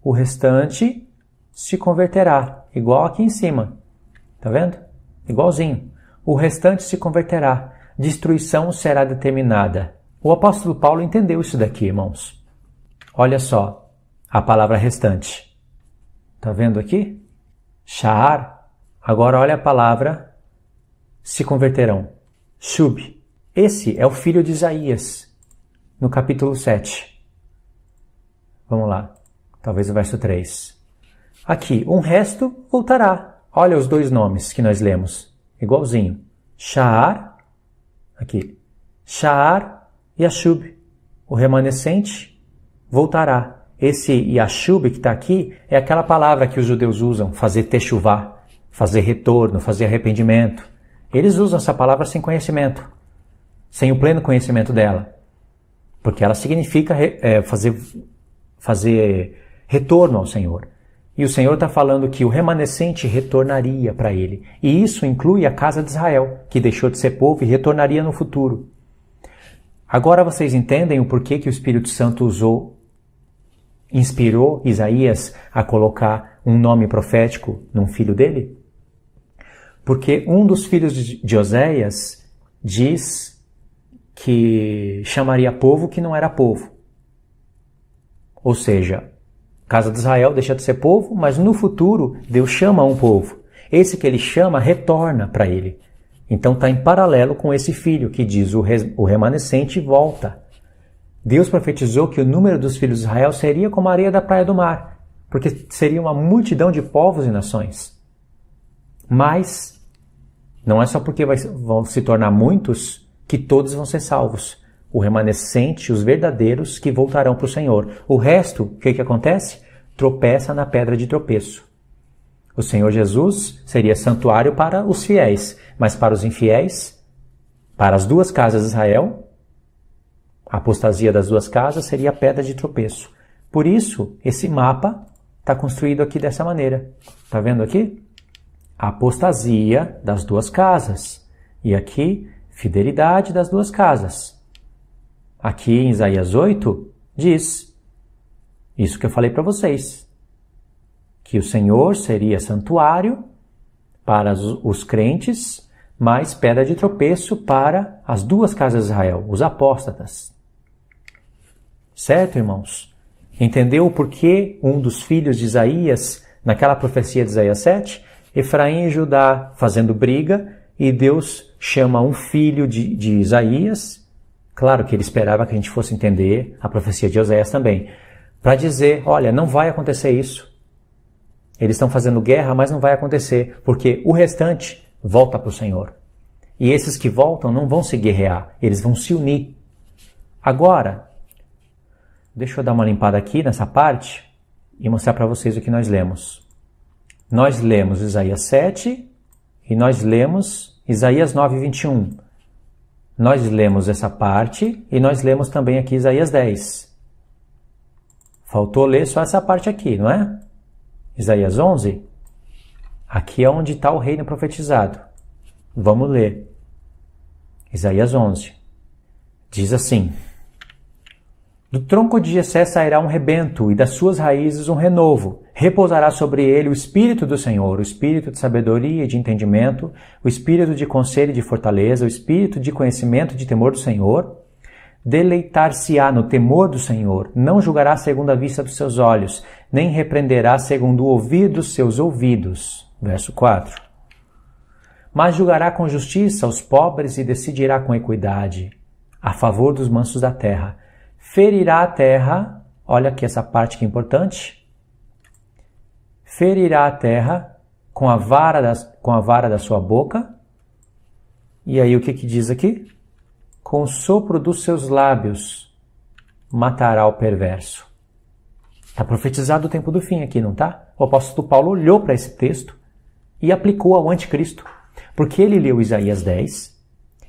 O restante se converterá, igual aqui em cima. Tá vendo? Igualzinho. O restante se converterá. Destruição será determinada. O apóstolo Paulo entendeu isso daqui, irmãos. Olha só a palavra restante. Tá vendo aqui? Sha'ar. Agora olha a palavra se converterão. Shub. Esse é o filho de Isaías, no capítulo 7. Vamos lá. Talvez o verso 3. Aqui, um resto voltará. Olha os dois nomes que nós lemos. Igualzinho. Sha'ar. Aqui. Sha'ar e Ashub. O remanescente voltará. esse Yashub que está aqui é aquela palavra que os judeus usam, fazer teshuvá, fazer retorno, fazer arrependimento. Eles usam essa palavra sem conhecimento, sem o pleno conhecimento dela, porque ela significa fazer retorno ao Senhor. E o Senhor está falando que o remanescente retornaria para ele. E isso inclui a casa de Israel, que deixou de ser povo e retornaria no futuro. Agora vocês entendem o porquê que o Espírito Santo inspirou Isaías a colocar um nome profético num filho dele? Porque um dos filhos de Oséias diz que chamaria povo que não era povo. Ou seja, casa de Israel deixa de ser povo, mas no futuro Deus chama um povo. Esse que ele chama retorna para ele. Então está em paralelo com esse filho que diz o remanescente volta. Deus profetizou que o número dos filhos de Israel seria como a areia da praia do mar, porque seria uma multidão de povos e nações. Mas não é só porque vão se tornar muitos que todos vão ser salvos. O remanescente, os verdadeiros que voltarão para o Senhor. O resto, o que acontece? Tropeça na pedra de tropeço. O Senhor Jesus seria santuário para os fiéis, mas para os infiéis, para as duas casas de Israel, a apostasia das duas casas seria a pedra de tropeço. Por isso, esse mapa está construído aqui dessa maneira. Está vendo aqui? A apostasia das duas casas. E aqui, fidelidade das duas casas. Aqui em Isaías 8, diz isso que eu falei para vocês. Que o Senhor seria santuário para os crentes, mas pedra de tropeço para as duas casas de Israel, os apóstatas. Certo, irmãos? Entendeu o porquê um dos filhos de Isaías, naquela profecia de Isaías 7? Efraim e Judá fazendo briga, e Deus chama um filho de Isaías. Claro que ele esperava que a gente fosse entender a profecia de Oséias também, para dizer, olha, não vai acontecer isso. Eles estão fazendo guerra, mas não vai acontecer, porque o restante volta para o Senhor. E esses que voltam não vão se guerrear, eles vão se unir. Agora, deixa eu dar uma limpada aqui nessa parte e mostrar para vocês o que nós lemos. Nós lemos Isaías 7 e nós lemos Isaías 9, 21. Nós lemos essa parte e nós lemos também aqui Isaías 10. Faltou ler só essa parte aqui, não é? Isaías 11. Aqui é onde está o reino profetizado. Vamos ler. Isaías 11. Diz assim: do tronco de Jessé sairá um rebento, e das suas raízes um renovo. Repousará sobre ele o Espírito do Senhor, o Espírito de sabedoria e de entendimento, o Espírito de conselho e de fortaleza, o Espírito de conhecimento e de temor do Senhor. Deleitar-se-á no temor do Senhor, não julgará segundo a vista dos seus olhos, nem repreenderá segundo o ouvir dos seus ouvidos. Verso 4. Mas julgará com justiça os pobres e decidirá com equidade, a favor dos mansos da terra. Ferirá a terra, olha aqui essa parte que é importante, ferirá a terra com a vara da sua boca. E aí o que diz aqui? Com o sopro dos seus lábios matará o perverso. Está profetizado o tempo do fim aqui, não está? O apóstolo Paulo olhou para esse texto e aplicou ao anticristo. Porque ele leu Isaías 10,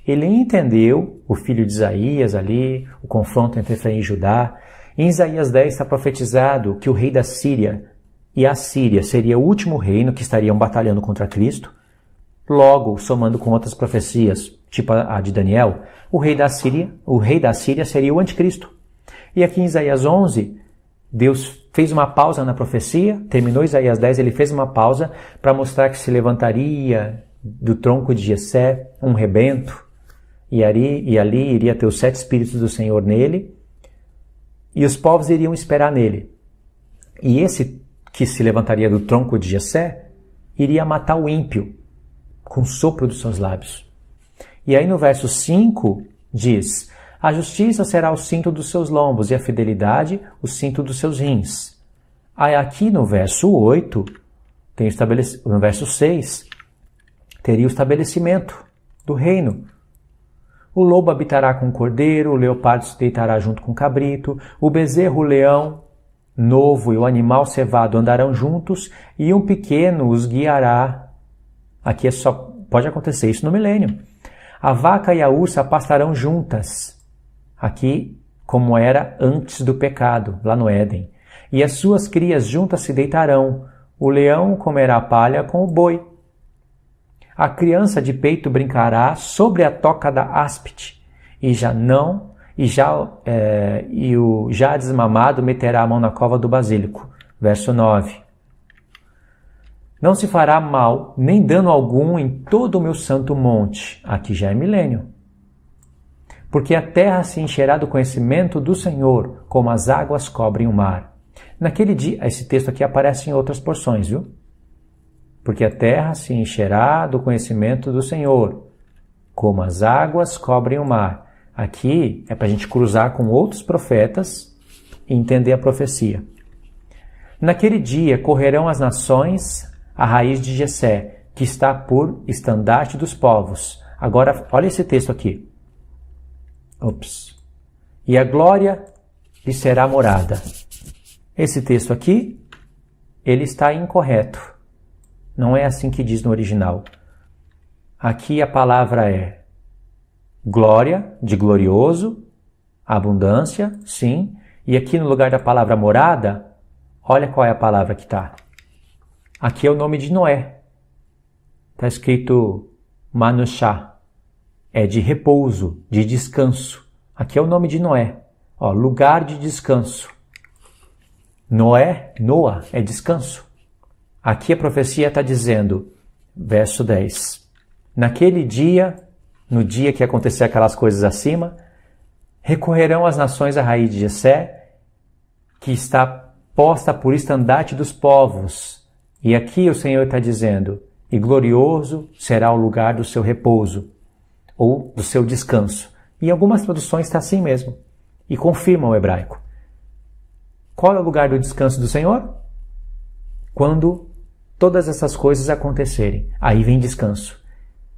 ele entendeu o filho de Isaías ali, o confronto entre Efraim e Judá. Em Isaías 10 está profetizado que o rei da Síria e a Síria seria o último reino que estariam batalhando contra Cristo. Logo, somando com outras profecias, tipo a de Daniel, o rei da Síria seria o anticristo. E aqui em Isaías 11, Deus fez uma pausa na profecia, terminou Isaías 10, ele fez uma pausa para mostrar que se levantaria do tronco de Jessé um rebento, e ali iria ter os 7 espíritos do Senhor nele, e os povos iriam esperar nele. E esse que se levantaria do tronco de Jessé iria matar o ímpio com o sopro dos seus lábios. E aí no verso 5 diz: a justiça será o cinto dos seus lombos e a fidelidade o cinto dos seus rins. Aí aqui no verso 8, no verso 6, teria o estabelecimento do reino. O lobo habitará com o cordeiro, o leopardo se deitará junto com o cabrito, o bezerro, o leão novo e o animal cevado andarão juntos, e um pequeno os guiará. Aqui só pode acontecer isso no milênio. A vaca e a ursa pastarão juntas. Aqui, como era antes do pecado, lá no Éden. E as suas crias juntas se deitarão. O leão comerá palha com o boi. A criança de peito brincará sobre a toca da áspide, o já desmamado meterá a mão na cova do basílico. Verso 9. Não se fará mal, nem dano algum em todo o meu santo monte. Aqui já é milênio. Porque a terra se encherá do conhecimento do Senhor, como as águas cobrem o mar. Naquele dia, esse texto aqui aparece em outras porções, viu? Porque a terra se encherá do conhecimento do Senhor, como as águas cobrem o mar. Aqui é para a gente cruzar com outros profetas e entender a profecia. Naquele dia correrão as nações à raiz de Jessé, que está por estandarte dos povos. Agora, olha esse texto aqui. E a glória lhe será morada. Esse texto aqui, ele está incorreto. Não é assim que diz no original. Aqui a palavra é glória, de glorioso, abundância, sim. E aqui no lugar da palavra morada, olha qual é a palavra que está. Aqui é o nome de Noé. Está escrito Manushá. É de repouso, de descanso. Aqui é o nome de Noé. Ó, lugar de descanso. Noa é descanso. Aqui a profecia está dizendo, verso 10. Naquele dia, no dia que acontecer aquelas coisas acima, recorrerão as nações à raiz de Jessé, que está posta por estandarte dos povos. E aqui o Senhor está dizendo, e glorioso será o lugar do seu repouso, ou do seu descanso. Em algumas traduções está assim mesmo, e confirma o hebraico. Qual é o lugar do descanso do Senhor? Quando todas essas coisas acontecerem, aí vem descanso.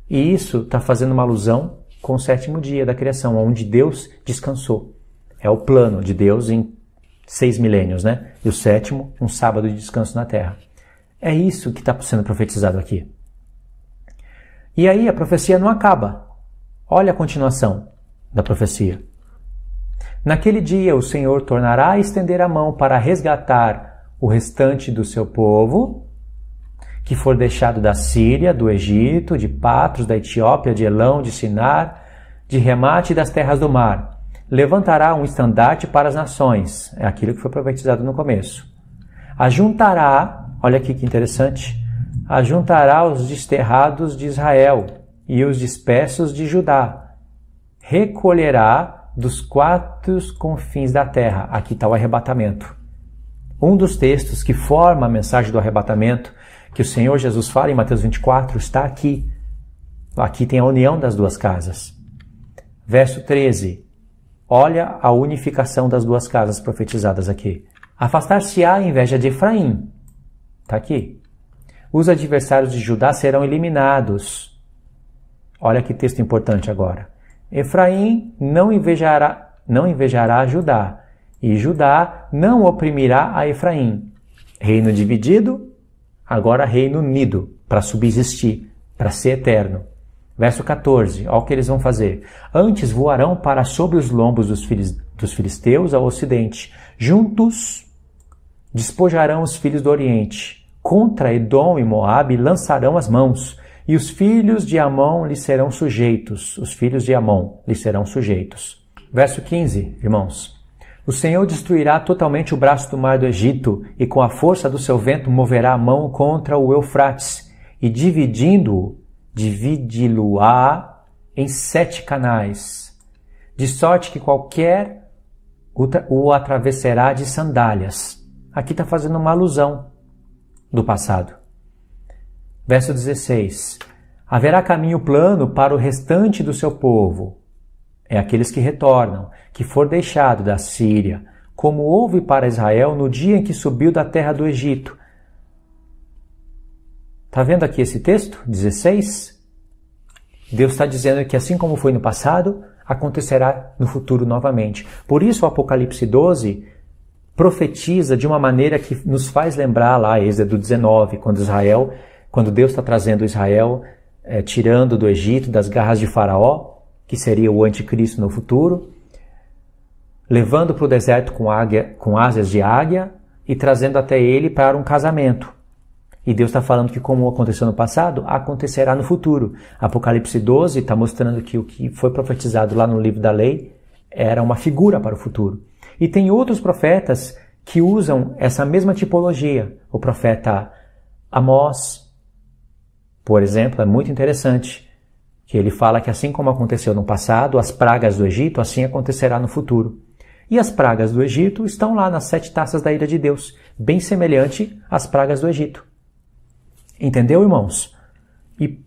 E isso está fazendo uma alusão com o sétimo dia da criação, onde Deus descansou. É o plano de Deus em 6 milênios, né? E o sétimo, um sábado de descanso na terra. É isso que está sendo profetizado aqui. E aí a profecia não acaba. Olha a continuação da profecia. Naquele dia o Senhor tornará a estender a mão para resgatar o restante do seu povo, que for deixado da Síria, do Egito, de Patros, da Etiópia, de Elão, de Sinar, de Remate e das terras do mar. Levantará um estandarte para as nações. É aquilo que foi profetizado no começo. Ajuntará, olha aqui que interessante, ajuntará os desterrados de Israel e os dispersos de Judá. Recolherá dos 4 confins da terra. Aqui está o arrebatamento. Um dos textos que forma a mensagem do arrebatamento, que o Senhor Jesus fala em Mateus 24, está aqui. Aqui tem a união das duas casas. Verso 13. Olha a unificação das duas casas profetizadas aqui. Afastar-se-á a inveja de Efraim. Está aqui. Os adversários de Judá serão eliminados. Olha que texto importante agora. Efraim não invejará Judá, e Judá não oprimirá a Efraim. Reino dividido, agora reino unido, para subsistir, para ser eterno. Verso 14, olha o que eles vão fazer. Antes voarão para sobre os lombos dos filisteus ao ocidente. Juntos despojarão os filhos do oriente. Contra Edom e Moabe lançarão as mãos. E os filhos de Amon lhe serão sujeitos. Os filhos de Amon lhe serão sujeitos. Verso 15, irmãos. O Senhor destruirá totalmente o braço do mar do Egito, e com a força do seu vento moverá a mão contra o Eufrates, e dividi-lo-á em 7 canais, de sorte que qualquer o atravessará de sandálias. Aqui está fazendo uma alusão do passado. Verso 16. Haverá caminho plano para o restante do seu povo. É aqueles que retornam, que for deixado da Síria, como houve para Israel no dia em que subiu da terra do Egito. Está vendo aqui esse texto? 16. Deus está dizendo que assim como foi no passado, acontecerá no futuro novamente. Por isso o Apocalipse 12 profetiza de uma maneira que nos faz lembrar lá, Êxodo 19, quando Deus está trazendo Israel, tirando do Egito, das garras de Faraó, que seria o anticristo no futuro, levando para o deserto com asas de águia e trazendo até ele para um casamento. E Deus está falando que, como aconteceu no passado, acontecerá no futuro. Apocalipse 12 está mostrando que o que foi profetizado lá no livro da lei era uma figura para o futuro. E tem outros profetas que usam essa mesma tipologia. O profeta Amós, por exemplo, é muito interessante, que ele fala que assim como aconteceu no passado, as pragas do Egito, assim acontecerá no futuro. E as pragas do Egito estão lá nas 7 taças da ira de Deus, bem semelhante às pragas do Egito. Entendeu, irmãos? E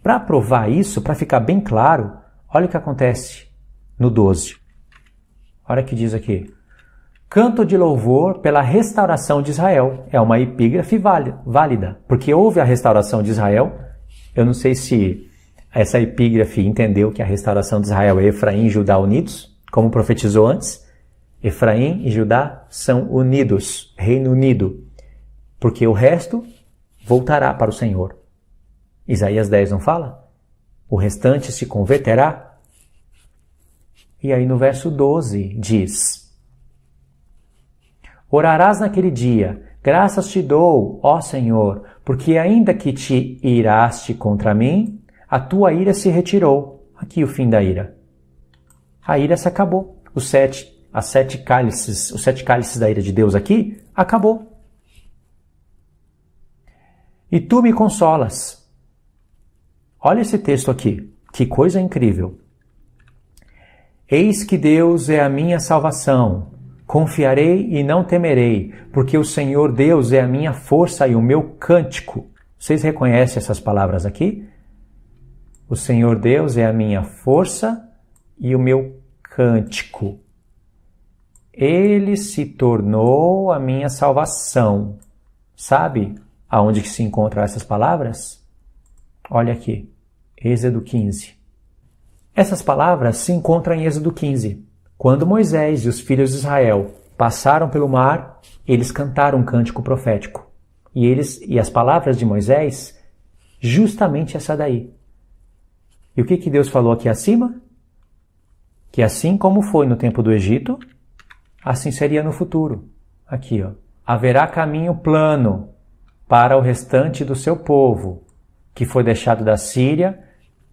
para provar isso, para ficar bem claro, olha o que acontece no 12. Olha o que diz aqui. Canto de louvor pela restauração de Israel. É uma epígrafe válida, porque houve a restauração de Israel. Eu não sei se essa epígrafe entendeu que a restauração de Israel é Efraim e Judá unidos, como profetizou antes. Efraim e Judá são unidos, Reino Unido, porque o resto voltará para o Senhor. Isaías 10 não fala? O restante se converterá? E aí no verso 12 diz: Orarás naquele dia, graças te dou, ó Senhor, porque ainda que te iraste contra mim, a tua ira se retirou. Aqui o fim da ira. A ira se acabou. Os sete cálices da ira de Deus aqui, acabou. E tu me consolas. Olha esse texto aqui, que coisa incrível. Eis que Deus é a minha salvação. Confiarei e não temerei, porque o Senhor Deus é a minha força e o meu cântico. Vocês reconhecem essas palavras aqui? O Senhor Deus é a minha força e o meu cântico. Ele se tornou a minha salvação. Sabe aonde que se encontram essas palavras? Olha aqui, Êxodo 15. Essas palavras se encontram em Êxodo 15. Quando Moisés e os filhos de Israel passaram pelo mar, eles cantaram um cântico profético. E as palavras de Moisés, justamente essa daí. E o que Deus falou aqui acima? Que assim como foi no tempo do Egito, assim seria no futuro. Aqui, ó. Haverá caminho plano para o restante do seu povo, que foi deixado da Síria,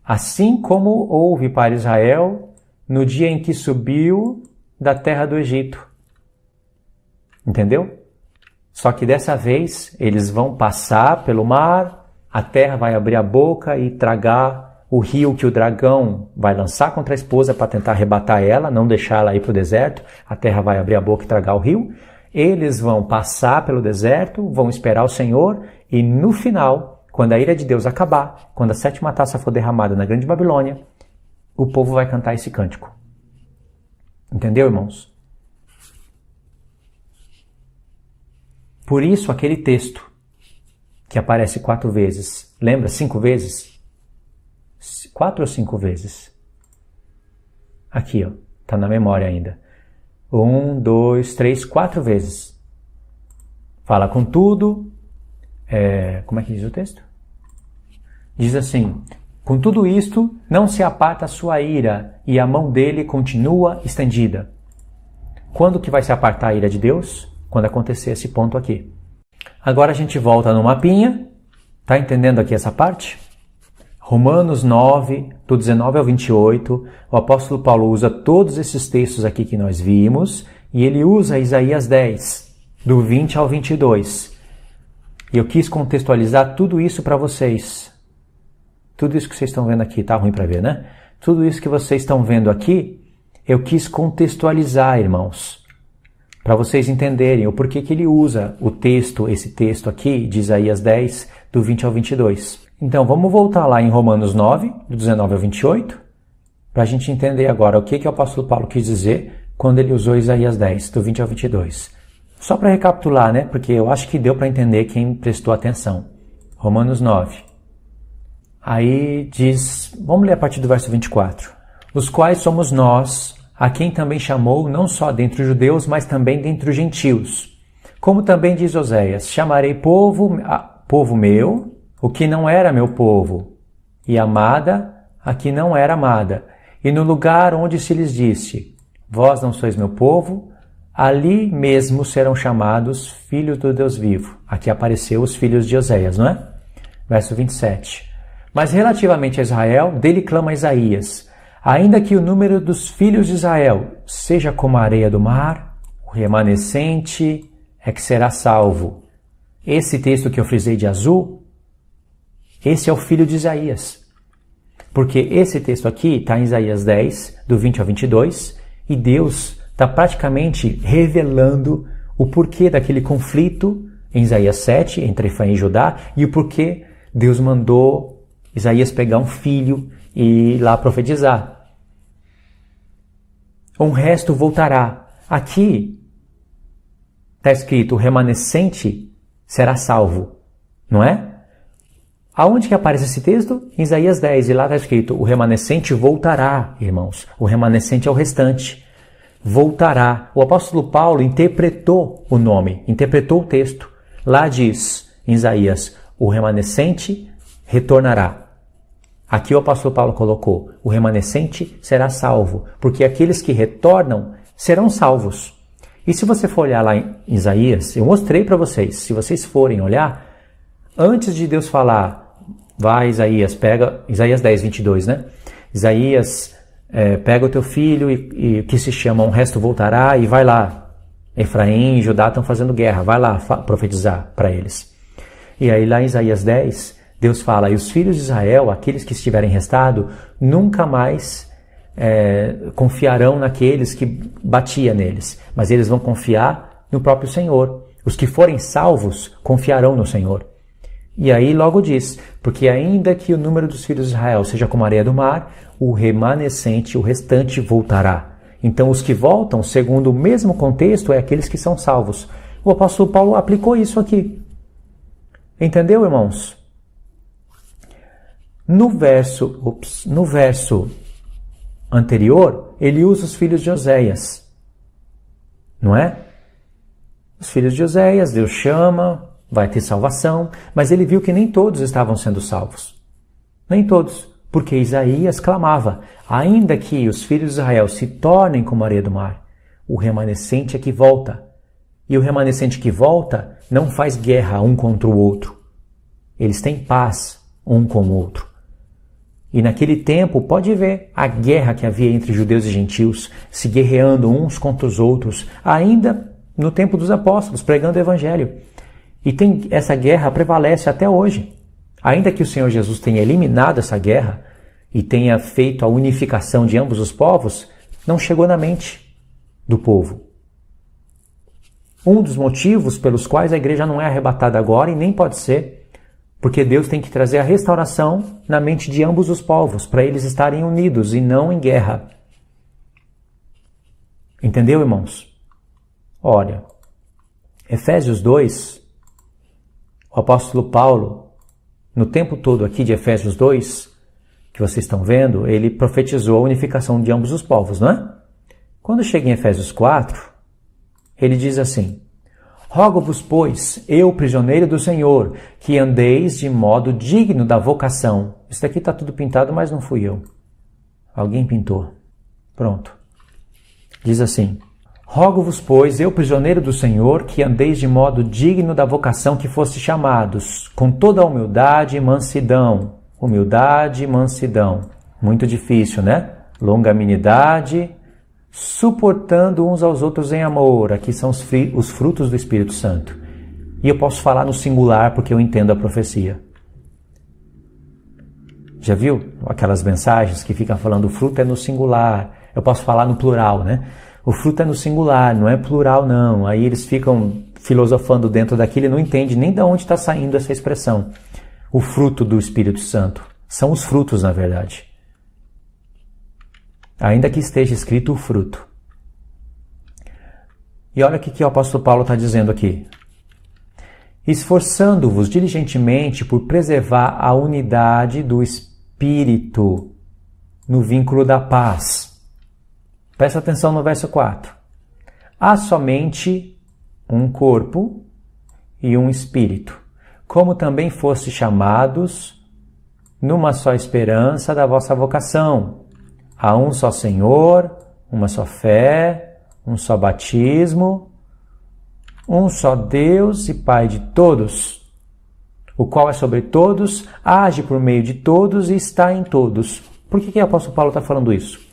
assim como houve para Israel no dia em que subiu da terra do Egito. Entendeu? Só que dessa vez eles vão passar pelo mar, a terra vai abrir a boca e tragar o rio que o dragão vai lançar contra a esposa para tentar arrebatar ela, não deixar ela ir para o deserto. A terra vai abrir a boca e tragar o rio. Eles vão passar pelo deserto, vão esperar o Senhor e no final, quando a ira de Deus acabar, quando a 7ª taça for derramada na Grande Babilônia, o povo vai cantar esse cântico. Entendeu, irmãos? Por isso, aquele texto que aparece 4 vezes, lembra? 5 vezes? 4 ou 5 vezes? Aqui, ó, tá na memória ainda. 1, 2, 3, 4 vezes. Fala contudo, como é que diz o texto? Diz assim: com tudo isto, não se aparta a sua ira, e a mão dele continua estendida. Quando que vai se apartar a ira de Deus? Quando acontecer esse ponto aqui. Agora a gente volta no mapinha. Tá entendendo aqui essa parte? Romanos 9, do 19 ao 28, o apóstolo Paulo usa todos esses textos aqui que nós vimos, e ele usa Isaías 10, do 20 ao 22. E eu quis contextualizar tudo isso para vocês. Tudo isso que vocês estão vendo aqui, tá ruim para ver, né? Tudo isso que vocês estão vendo aqui, eu quis contextualizar, irmãos, para vocês entenderem o porquê que ele usa esse texto aqui de Isaías 10, do 20 ao 22. Então, vamos voltar lá em Romanos 9, do 19 ao 28, para a gente entender agora o que o apóstolo Paulo quis dizer quando ele usou Isaías 10, do 20 ao 22. Só para recapitular, né? Porque eu acho que deu para entender quem prestou atenção. Romanos 9. Aí diz, vamos ler a partir do verso 24. Os quais somos nós, a quem também chamou não só dentre os judeus, mas também dentre os gentios. Como também diz Oséias, chamarei povo meu, o que não era meu povo, e amada, a que não era amada. E no lugar onde se lhes disse, vós não sois meu povo, ali mesmo serão chamados filhos do Deus vivo. Aqui apareceu os filhos de Oséias, não é? Verso 27. Mas relativamente a Israel, dele clama Isaías, ainda que o número dos filhos de Israel seja como a areia do mar, o remanescente é que será salvo. Esse texto que eu frisei de azul, esse é o filho de Isaías. Porque esse texto aqui está em Isaías 10, do 20 ao 22, e Deus está praticamente revelando o porquê daquele conflito em Isaías 7, entre Efraim e Judá, e o porquê Deus mandou Isaías pegar um filho e ir lá profetizar. Um resto voltará. Aqui está escrito, o remanescente será salvo, não é? Aonde que aparece esse texto? Em Isaías 10, e lá está escrito, o remanescente voltará, irmãos. O remanescente é o restante. Voltará. O apóstolo Paulo interpretou o nome, interpretou o texto. Lá diz, em Isaías, o remanescente retornará. Aqui o apóstolo Paulo colocou, o remanescente será salvo, porque aqueles que retornam serão salvos. E se você for olhar lá em Isaías, eu mostrei para vocês, se vocês forem olhar, antes de Deus falar, vai Isaías, pega, Isaías 10, 22, né? Isaías, pega o teu filho e que se chama um resto voltará e vai lá. Efraim e Judá estão fazendo guerra, vai lá profetizar para eles. E aí lá em Isaías 10, Deus fala, e os filhos de Israel, aqueles que estiverem restado, nunca mais confiarão naqueles que batia neles, mas eles vão confiar no próprio Senhor. Os que forem salvos confiarão no Senhor. E aí logo diz, porque ainda que o número dos filhos de Israel seja como a areia do mar, o remanescente, o restante voltará. Então os que voltam, segundo o mesmo contexto, é aqueles que são salvos. O apóstolo Paulo aplicou isso aqui. Entendeu, irmãos? No verso anterior, ele usa os filhos de Oséias. Não é? Os filhos de Oséias, Deus chama, vai ter salvação, mas ele viu que nem todos estavam sendo salvos. Nem todos, porque Isaías clamava, ainda que os filhos de Israel se tornem como a areia do mar, o remanescente é que volta. E o remanescente que volta não faz guerra um contra o outro. Eles têm paz um com o outro. E naquele tempo, pode ver a guerra que havia entre judeus e gentios, se guerreando uns contra os outros, ainda no tempo dos apóstolos, pregando o evangelho. E essa guerra prevalece até hoje. Ainda que o Senhor Jesus tenha eliminado essa guerra e tenha feito a unificação de ambos os povos, não chegou na mente do povo. Um dos motivos pelos quais a igreja não é arrebatada agora e nem pode ser, porque Deus tem que trazer a restauração na mente de ambos os povos, para eles estarem unidos e não em guerra. Entendeu, irmãos? Olha, Efésios 2, o apóstolo Paulo, no tempo todo aqui de Efésios 2, que vocês estão vendo, ele profetizou a unificação de ambos os povos, não é? Quando chega em Efésios 4, ele diz assim, rogo-vos, pois, eu, prisioneiro do Senhor, que andeis de modo digno da vocação. Isso daqui está tudo pintado, mas não fui eu. Alguém pintou. Pronto. Diz assim, rogo-vos, pois, eu, prisioneiro do Senhor, que andeis de modo digno da vocação que foste chamados, com toda a humildade e mansidão. Humildade e mansidão. Muito difícil, né? Longanimidade, suportando uns aos outros em amor. Aqui são os frutos do Espírito Santo. E eu posso falar no singular porque eu entendo a profecia. Já viu aquelas mensagens que ficam falando o fruto é no singular? Eu posso falar no plural, né? O fruto é no singular, não é plural não. Aí eles ficam filosofando dentro daquilo e não entendem nem de onde está saindo essa expressão. O fruto do Espírito Santo. São os frutos, na verdade. Ainda que esteja escrito o fruto. E olha o que o apóstolo Paulo está dizendo aqui. Esforçando-vos diligentemente por preservar a unidade do Espírito no vínculo da paz. Presta atenção no verso 4. Há somente um corpo e um espírito, como também foste chamados numa só esperança da vossa vocação. Há um só Senhor, uma só fé, um só batismo, um só Deus e Pai de todos, o qual é sobre todos, age por meio de todos e está em todos. Por que o apóstolo Paulo está falando isso?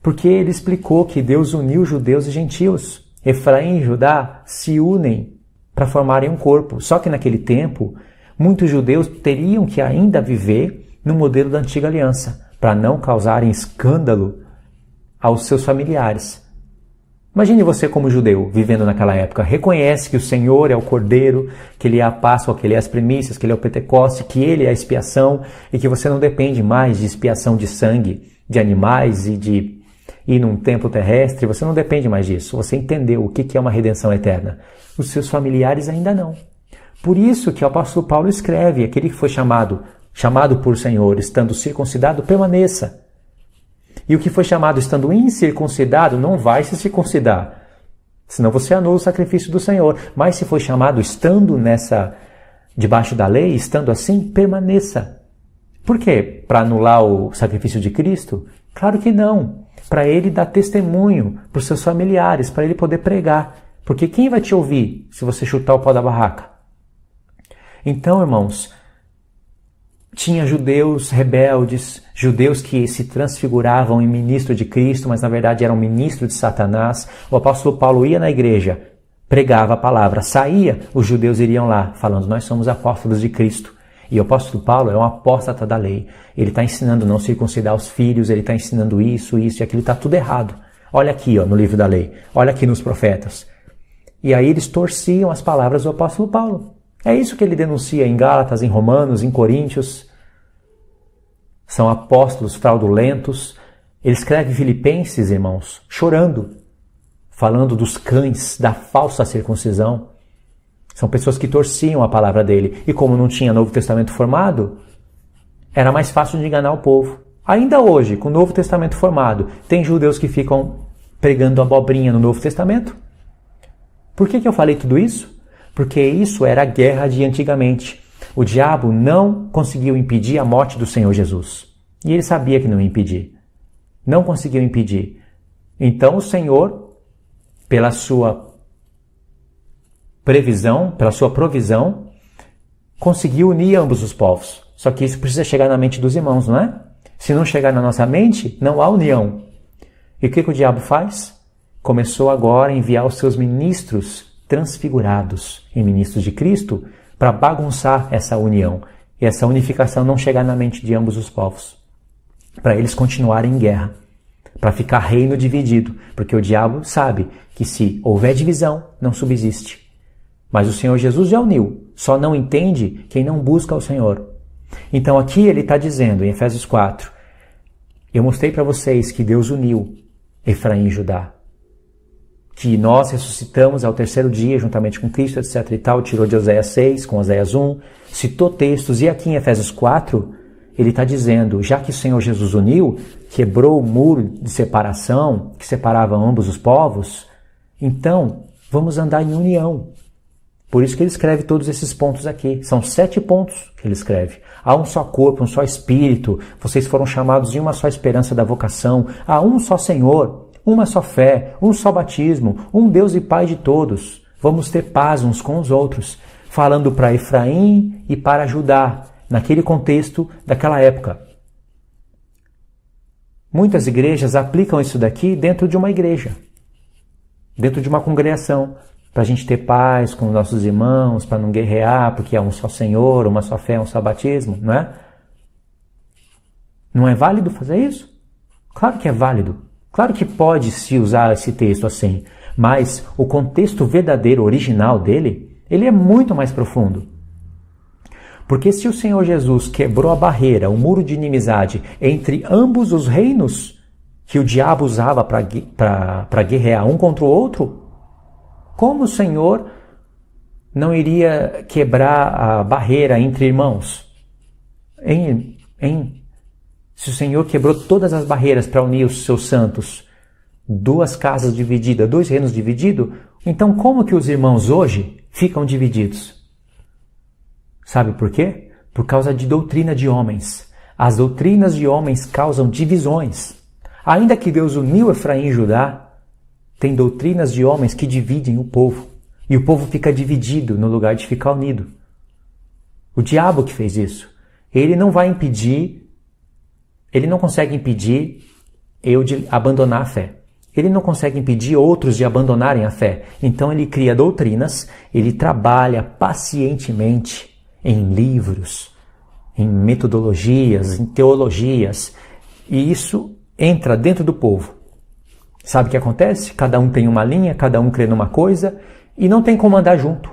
Porque ele explicou que Deus uniu judeus e gentios. Efraim e Judá se unem para formarem um corpo. Só que naquele tempo, muitos judeus teriam que ainda viver no modelo da antiga aliança, para não causarem escândalo aos seus familiares. Imagine você como judeu, vivendo naquela época, reconhece que o Senhor é o Cordeiro, que Ele é a Páscoa, que Ele é as primícias, que Ele é o Pentecoste, que Ele é a expiação e que você não depende mais de expiação de sangue, de animais e de ir num templo terrestre, você não depende mais disso. Você entendeu o que é uma redenção eterna. Os seus familiares ainda não. Por isso que o apóstolo Paulo escreve, aquele que foi chamado por Senhor, estando circuncidado, permaneça. E o que foi chamado estando incircuncidado, não vai se circuncidar. Senão você anula o sacrifício do Senhor. Mas se foi chamado estando debaixo da lei, estando assim, permaneça. Por quê? Para anular o sacrifício de Cristo? Claro que não. Para ele dar testemunho para os seus familiares, para ele poder pregar. Porque quem vai te ouvir se você chutar o pau da barraca? Então, irmãos, tinha judeus rebeldes, judeus que se transfiguravam em ministro de Cristo, mas na verdade eram ministro de Satanás. O apóstolo Paulo ia na igreja, pregava a palavra, saía, os judeus iriam lá, falando, nós somos apóstolos de Cristo. E o apóstolo Paulo é um apóstata da lei. Ele está ensinando não circuncidar os filhos, ele está ensinando isso e aquilo, está tudo errado. Olha aqui no livro da lei, olha aqui nos profetas. E aí eles torciam as palavras do apóstolo Paulo. É isso que ele denuncia em Gálatas, em Romanos, em Coríntios. São apóstolos fraudulentos. Ele escreve Filipenses, irmãos, chorando, falando dos cães, da falsa circuncisão. São pessoas que torciam a palavra dele. E como não tinha Novo Testamento formado, era mais fácil de enganar o povo. Ainda hoje, com o Novo Testamento formado, tem judeus que ficam pregando abobrinha no Novo Testamento. Por que eu falei tudo isso? Porque isso era a guerra de antigamente. O diabo não conseguiu impedir a morte do Senhor Jesus. E ele sabia que não ia impedir. Não conseguiu impedir. Então o Senhor, pela sua previsão, pela sua provisão, conseguiu unir ambos os povos. Só que isso precisa chegar na mente dos irmãos, não é? Se não chegar na nossa mente, não há união. E o que o diabo faz? Começou agora a enviar os seus ministros transfigurados em ministros de Cristo para bagunçar essa união e essa unificação não chegar na mente de ambos os povos, para eles continuarem em guerra, para ficar reino dividido, porque o diabo sabe que se houver divisão, não subsiste. Mas o Senhor Jesus já uniu, só não entende quem não busca o Senhor. Então aqui ele está dizendo, em Efésios 4, eu mostrei para vocês que Deus uniu Efraim e Judá, que nós ressuscitamos ao terceiro dia, juntamente com Cristo, etc. e tal, tirou de Oséias 6, com Oséias 1, citou textos, e aqui em Efésios 4, ele está dizendo, já que o Senhor Jesus uniu, quebrou o muro de separação, que separava ambos os povos, então, vamos andar em união. Por isso que ele escreve todos esses pontos aqui. São 7 pontos que ele escreve. Há um só corpo, um só espírito, vocês foram chamados em uma só esperança da vocação, há um só Senhor, uma só fé, um só batismo, um Deus e Pai de todos. Vamos ter paz uns com os outros. Falando para Efraim e para Judá, naquele contexto daquela época. Muitas igrejas aplicam isso daqui dentro de uma igreja, dentro de uma congregação, para a gente ter paz com os nossos irmãos, para não guerrear, porque é um só Senhor, uma só fé, um só batismo, não é? Não é válido fazer isso? Claro que é válido. Claro que pode-se usar esse texto assim, mas o contexto verdadeiro, original dele, ele é muito mais profundo. Porque se o Senhor Jesus quebrou a barreira, o muro de inimizade entre ambos os reinos que o diabo usava para guerrear um contra o outro, como o Senhor não iria quebrar a barreira entre irmãos? Se o Senhor quebrou todas as barreiras para unir os seus santos, duas casas divididas, dois reinos divididos, então como que os irmãos hoje ficam divididos? Sabe por quê? Por causa de doutrina de homens. As doutrinas de homens causam divisões. Ainda que Deus uniu Efraim e Judá, tem doutrinas de homens que dividem o povo. E o povo fica dividido no lugar de ficar unido. O diabo que fez isso. Ele não vai impedir, ele não consegue impedir eu de abandonar a fé. Ele não consegue impedir outros de abandonarem a fé. Então ele cria doutrinas, ele trabalha pacientemente em livros, em metodologias, em teologias. E isso entra dentro do povo. Sabe o que acontece? Cada um tem uma linha, cada um crê numa coisa e não tem como andar junto.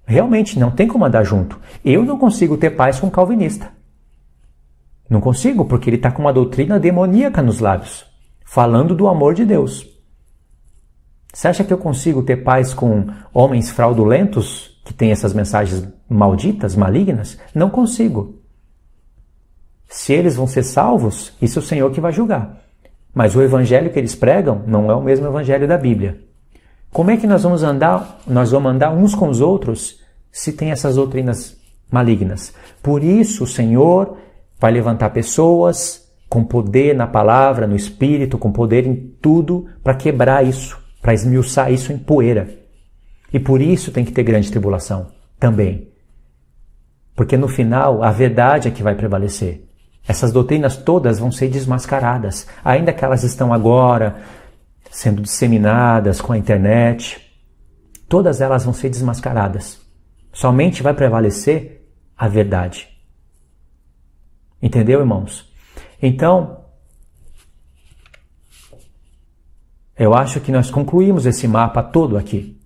Realmente não tem como andar junto. Eu não consigo ter paz com um calvinista. Não consigo, porque ele está com uma doutrina demoníaca nos lábios, falando do amor de Deus. Você acha que eu consigo ter paz com homens fraudulentos que têm essas mensagens malditas, malignas? Não consigo. Se eles vão ser salvos, isso é o Senhor que vai julgar. Mas o evangelho que eles pregam não é o mesmo evangelho da Bíblia. Como é que nós vamos andar uns com os outros se tem essas doutrinas malignas? Por isso o Senhor vai levantar pessoas com poder na palavra, no Espírito, com poder em tudo para quebrar isso, para esmiuçar isso em poeira. E por isso tem que ter grande tribulação também. Porque no final a verdade é que vai prevalecer. Essas doutrinas todas vão ser desmascaradas, ainda que elas estão agora sendo disseminadas com a internet. Todas elas vão ser desmascaradas. Somente vai prevalecer a verdade. Entendeu, irmãos? Então, eu acho que nós concluímos esse mapa todo aqui,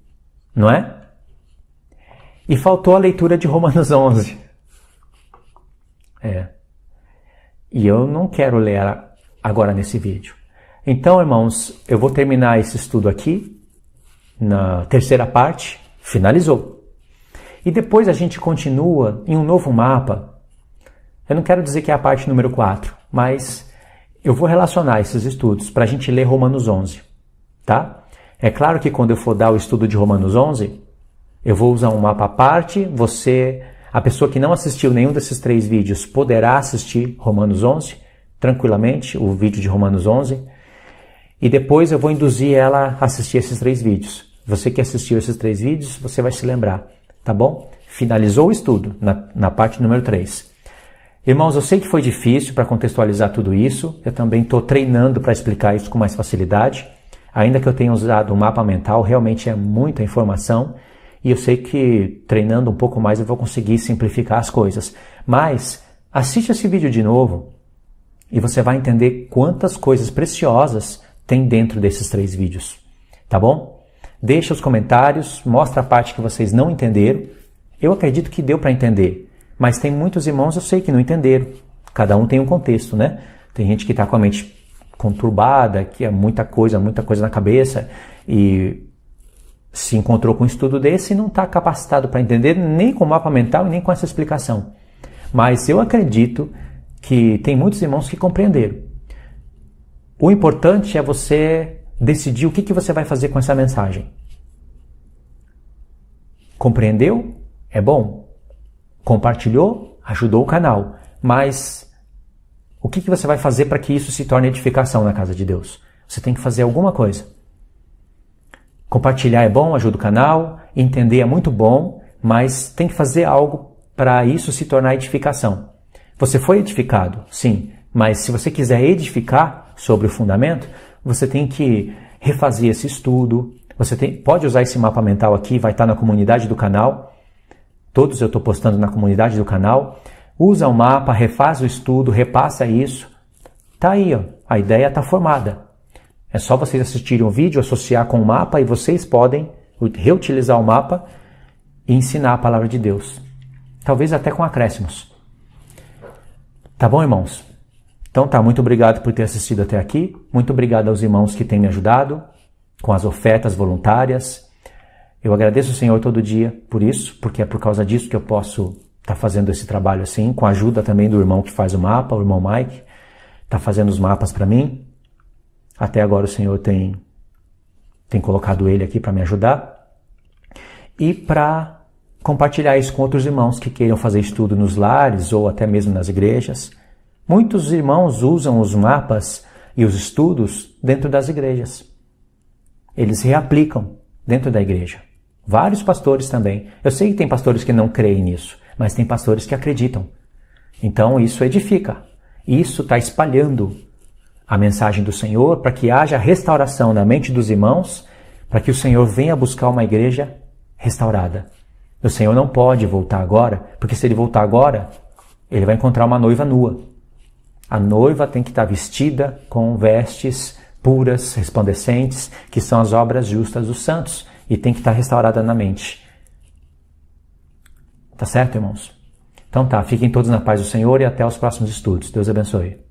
não é? E faltou a leitura de Romanos 11. E eu não quero ler agora nesse vídeo. Então, irmãos, eu vou terminar esse estudo aqui, na terceira parte, finalizou. E depois a gente continua em um novo mapa. Eu não quero dizer que é a parte número 4, mas eu vou relacionar esses estudos para a gente ler Romanos 11, tá? É claro que quando eu for dar o estudo de Romanos 11, eu vou usar um mapa à parte, a pessoa que não assistiu nenhum desses 3 vídeos poderá assistir Romanos 11, tranquilamente, o vídeo de Romanos 11, e depois eu vou induzir ela a assistir esses 3 vídeos. Você que assistiu esses 3 vídeos, você vai se lembrar, tá bom? Finalizou o estudo na parte número 3. Irmãos, eu sei que foi difícil para contextualizar tudo isso, eu também estou treinando para explicar isso com mais facilidade, ainda que eu tenha usado o mapa mental, realmente é muita informação, e eu sei que treinando um pouco mais eu vou conseguir simplificar as coisas. Mas assiste esse vídeo de novo e você vai entender quantas coisas preciosas tem dentro desses 3 vídeos. Tá bom? Deixa os comentários, mostra a parte que vocês não entenderam. Eu acredito que deu para entender, mas tem muitos irmãos eu sei que não entenderam. Cada um tem um contexto, né? Tem gente que está com a mente conturbada, que é muita coisa na cabeça e se encontrou com um estudo desse e não está capacitado para entender nem com o mapa mental e nem com essa explicação. Mas eu acredito que tem muitos irmãos que compreenderam. O importante é você decidir o que você vai fazer com essa mensagem. Compreendeu? É bom. Compartilhou? Ajudou o canal. Mas o que você vai fazer para que isso se torne edificação na casa de Deus? Você tem que fazer alguma coisa. Compartilhar é bom, ajuda o canal, entender é muito bom, mas tem que fazer algo para isso se tornar edificação. Você foi edificado, sim, mas se você quiser edificar sobre o fundamento, você tem que refazer esse estudo, pode usar esse mapa mental aqui, vai estar na comunidade do canal, todos eu estou postando na comunidade do canal, usa o mapa, refaz o estudo, repassa isso, tá aí, ó, a ideia está formada. É só vocês assistirem o vídeo, associar com o mapa e vocês podem reutilizar o mapa e ensinar a palavra de Deus. Talvez até com acréscimos. Tá bom, irmãos? Então tá, muito obrigado por ter assistido até aqui. Muito obrigado aos irmãos que têm me ajudado com as ofertas voluntárias. Eu agradeço o Senhor todo dia por isso, porque é por causa disso que eu posso estar fazendo esse trabalho assim, com a ajuda também do irmão que faz o mapa, o irmão Mike, está fazendo os mapas para mim. Até agora o Senhor tem tenho colocado ele aqui para me ajudar, e para compartilhar isso com outros irmãos que queiram fazer estudo nos lares ou até mesmo nas igrejas. Muitos irmãos usam os mapas e os estudos dentro das igrejas. Eles reaplicam dentro da igreja. Vários pastores também. Eu sei que tem pastores que não creem nisso, mas tem pastores que acreditam. Então isso edifica. Isso está espalhando a mensagem do Senhor para que haja restauração na mente dos irmãos, para que o Senhor venha buscar uma igreja restaurada. O Senhor não pode voltar agora, porque se ele voltar agora, ele vai encontrar uma noiva nua. A noiva tem que estar vestida com vestes puras, resplandecentes, que são as obras justas dos santos, e tem que estar restaurada na mente. Tá certo, irmãos? Então tá, fiquem todos na paz do Senhor e até os próximos estudos. Deus abençoe.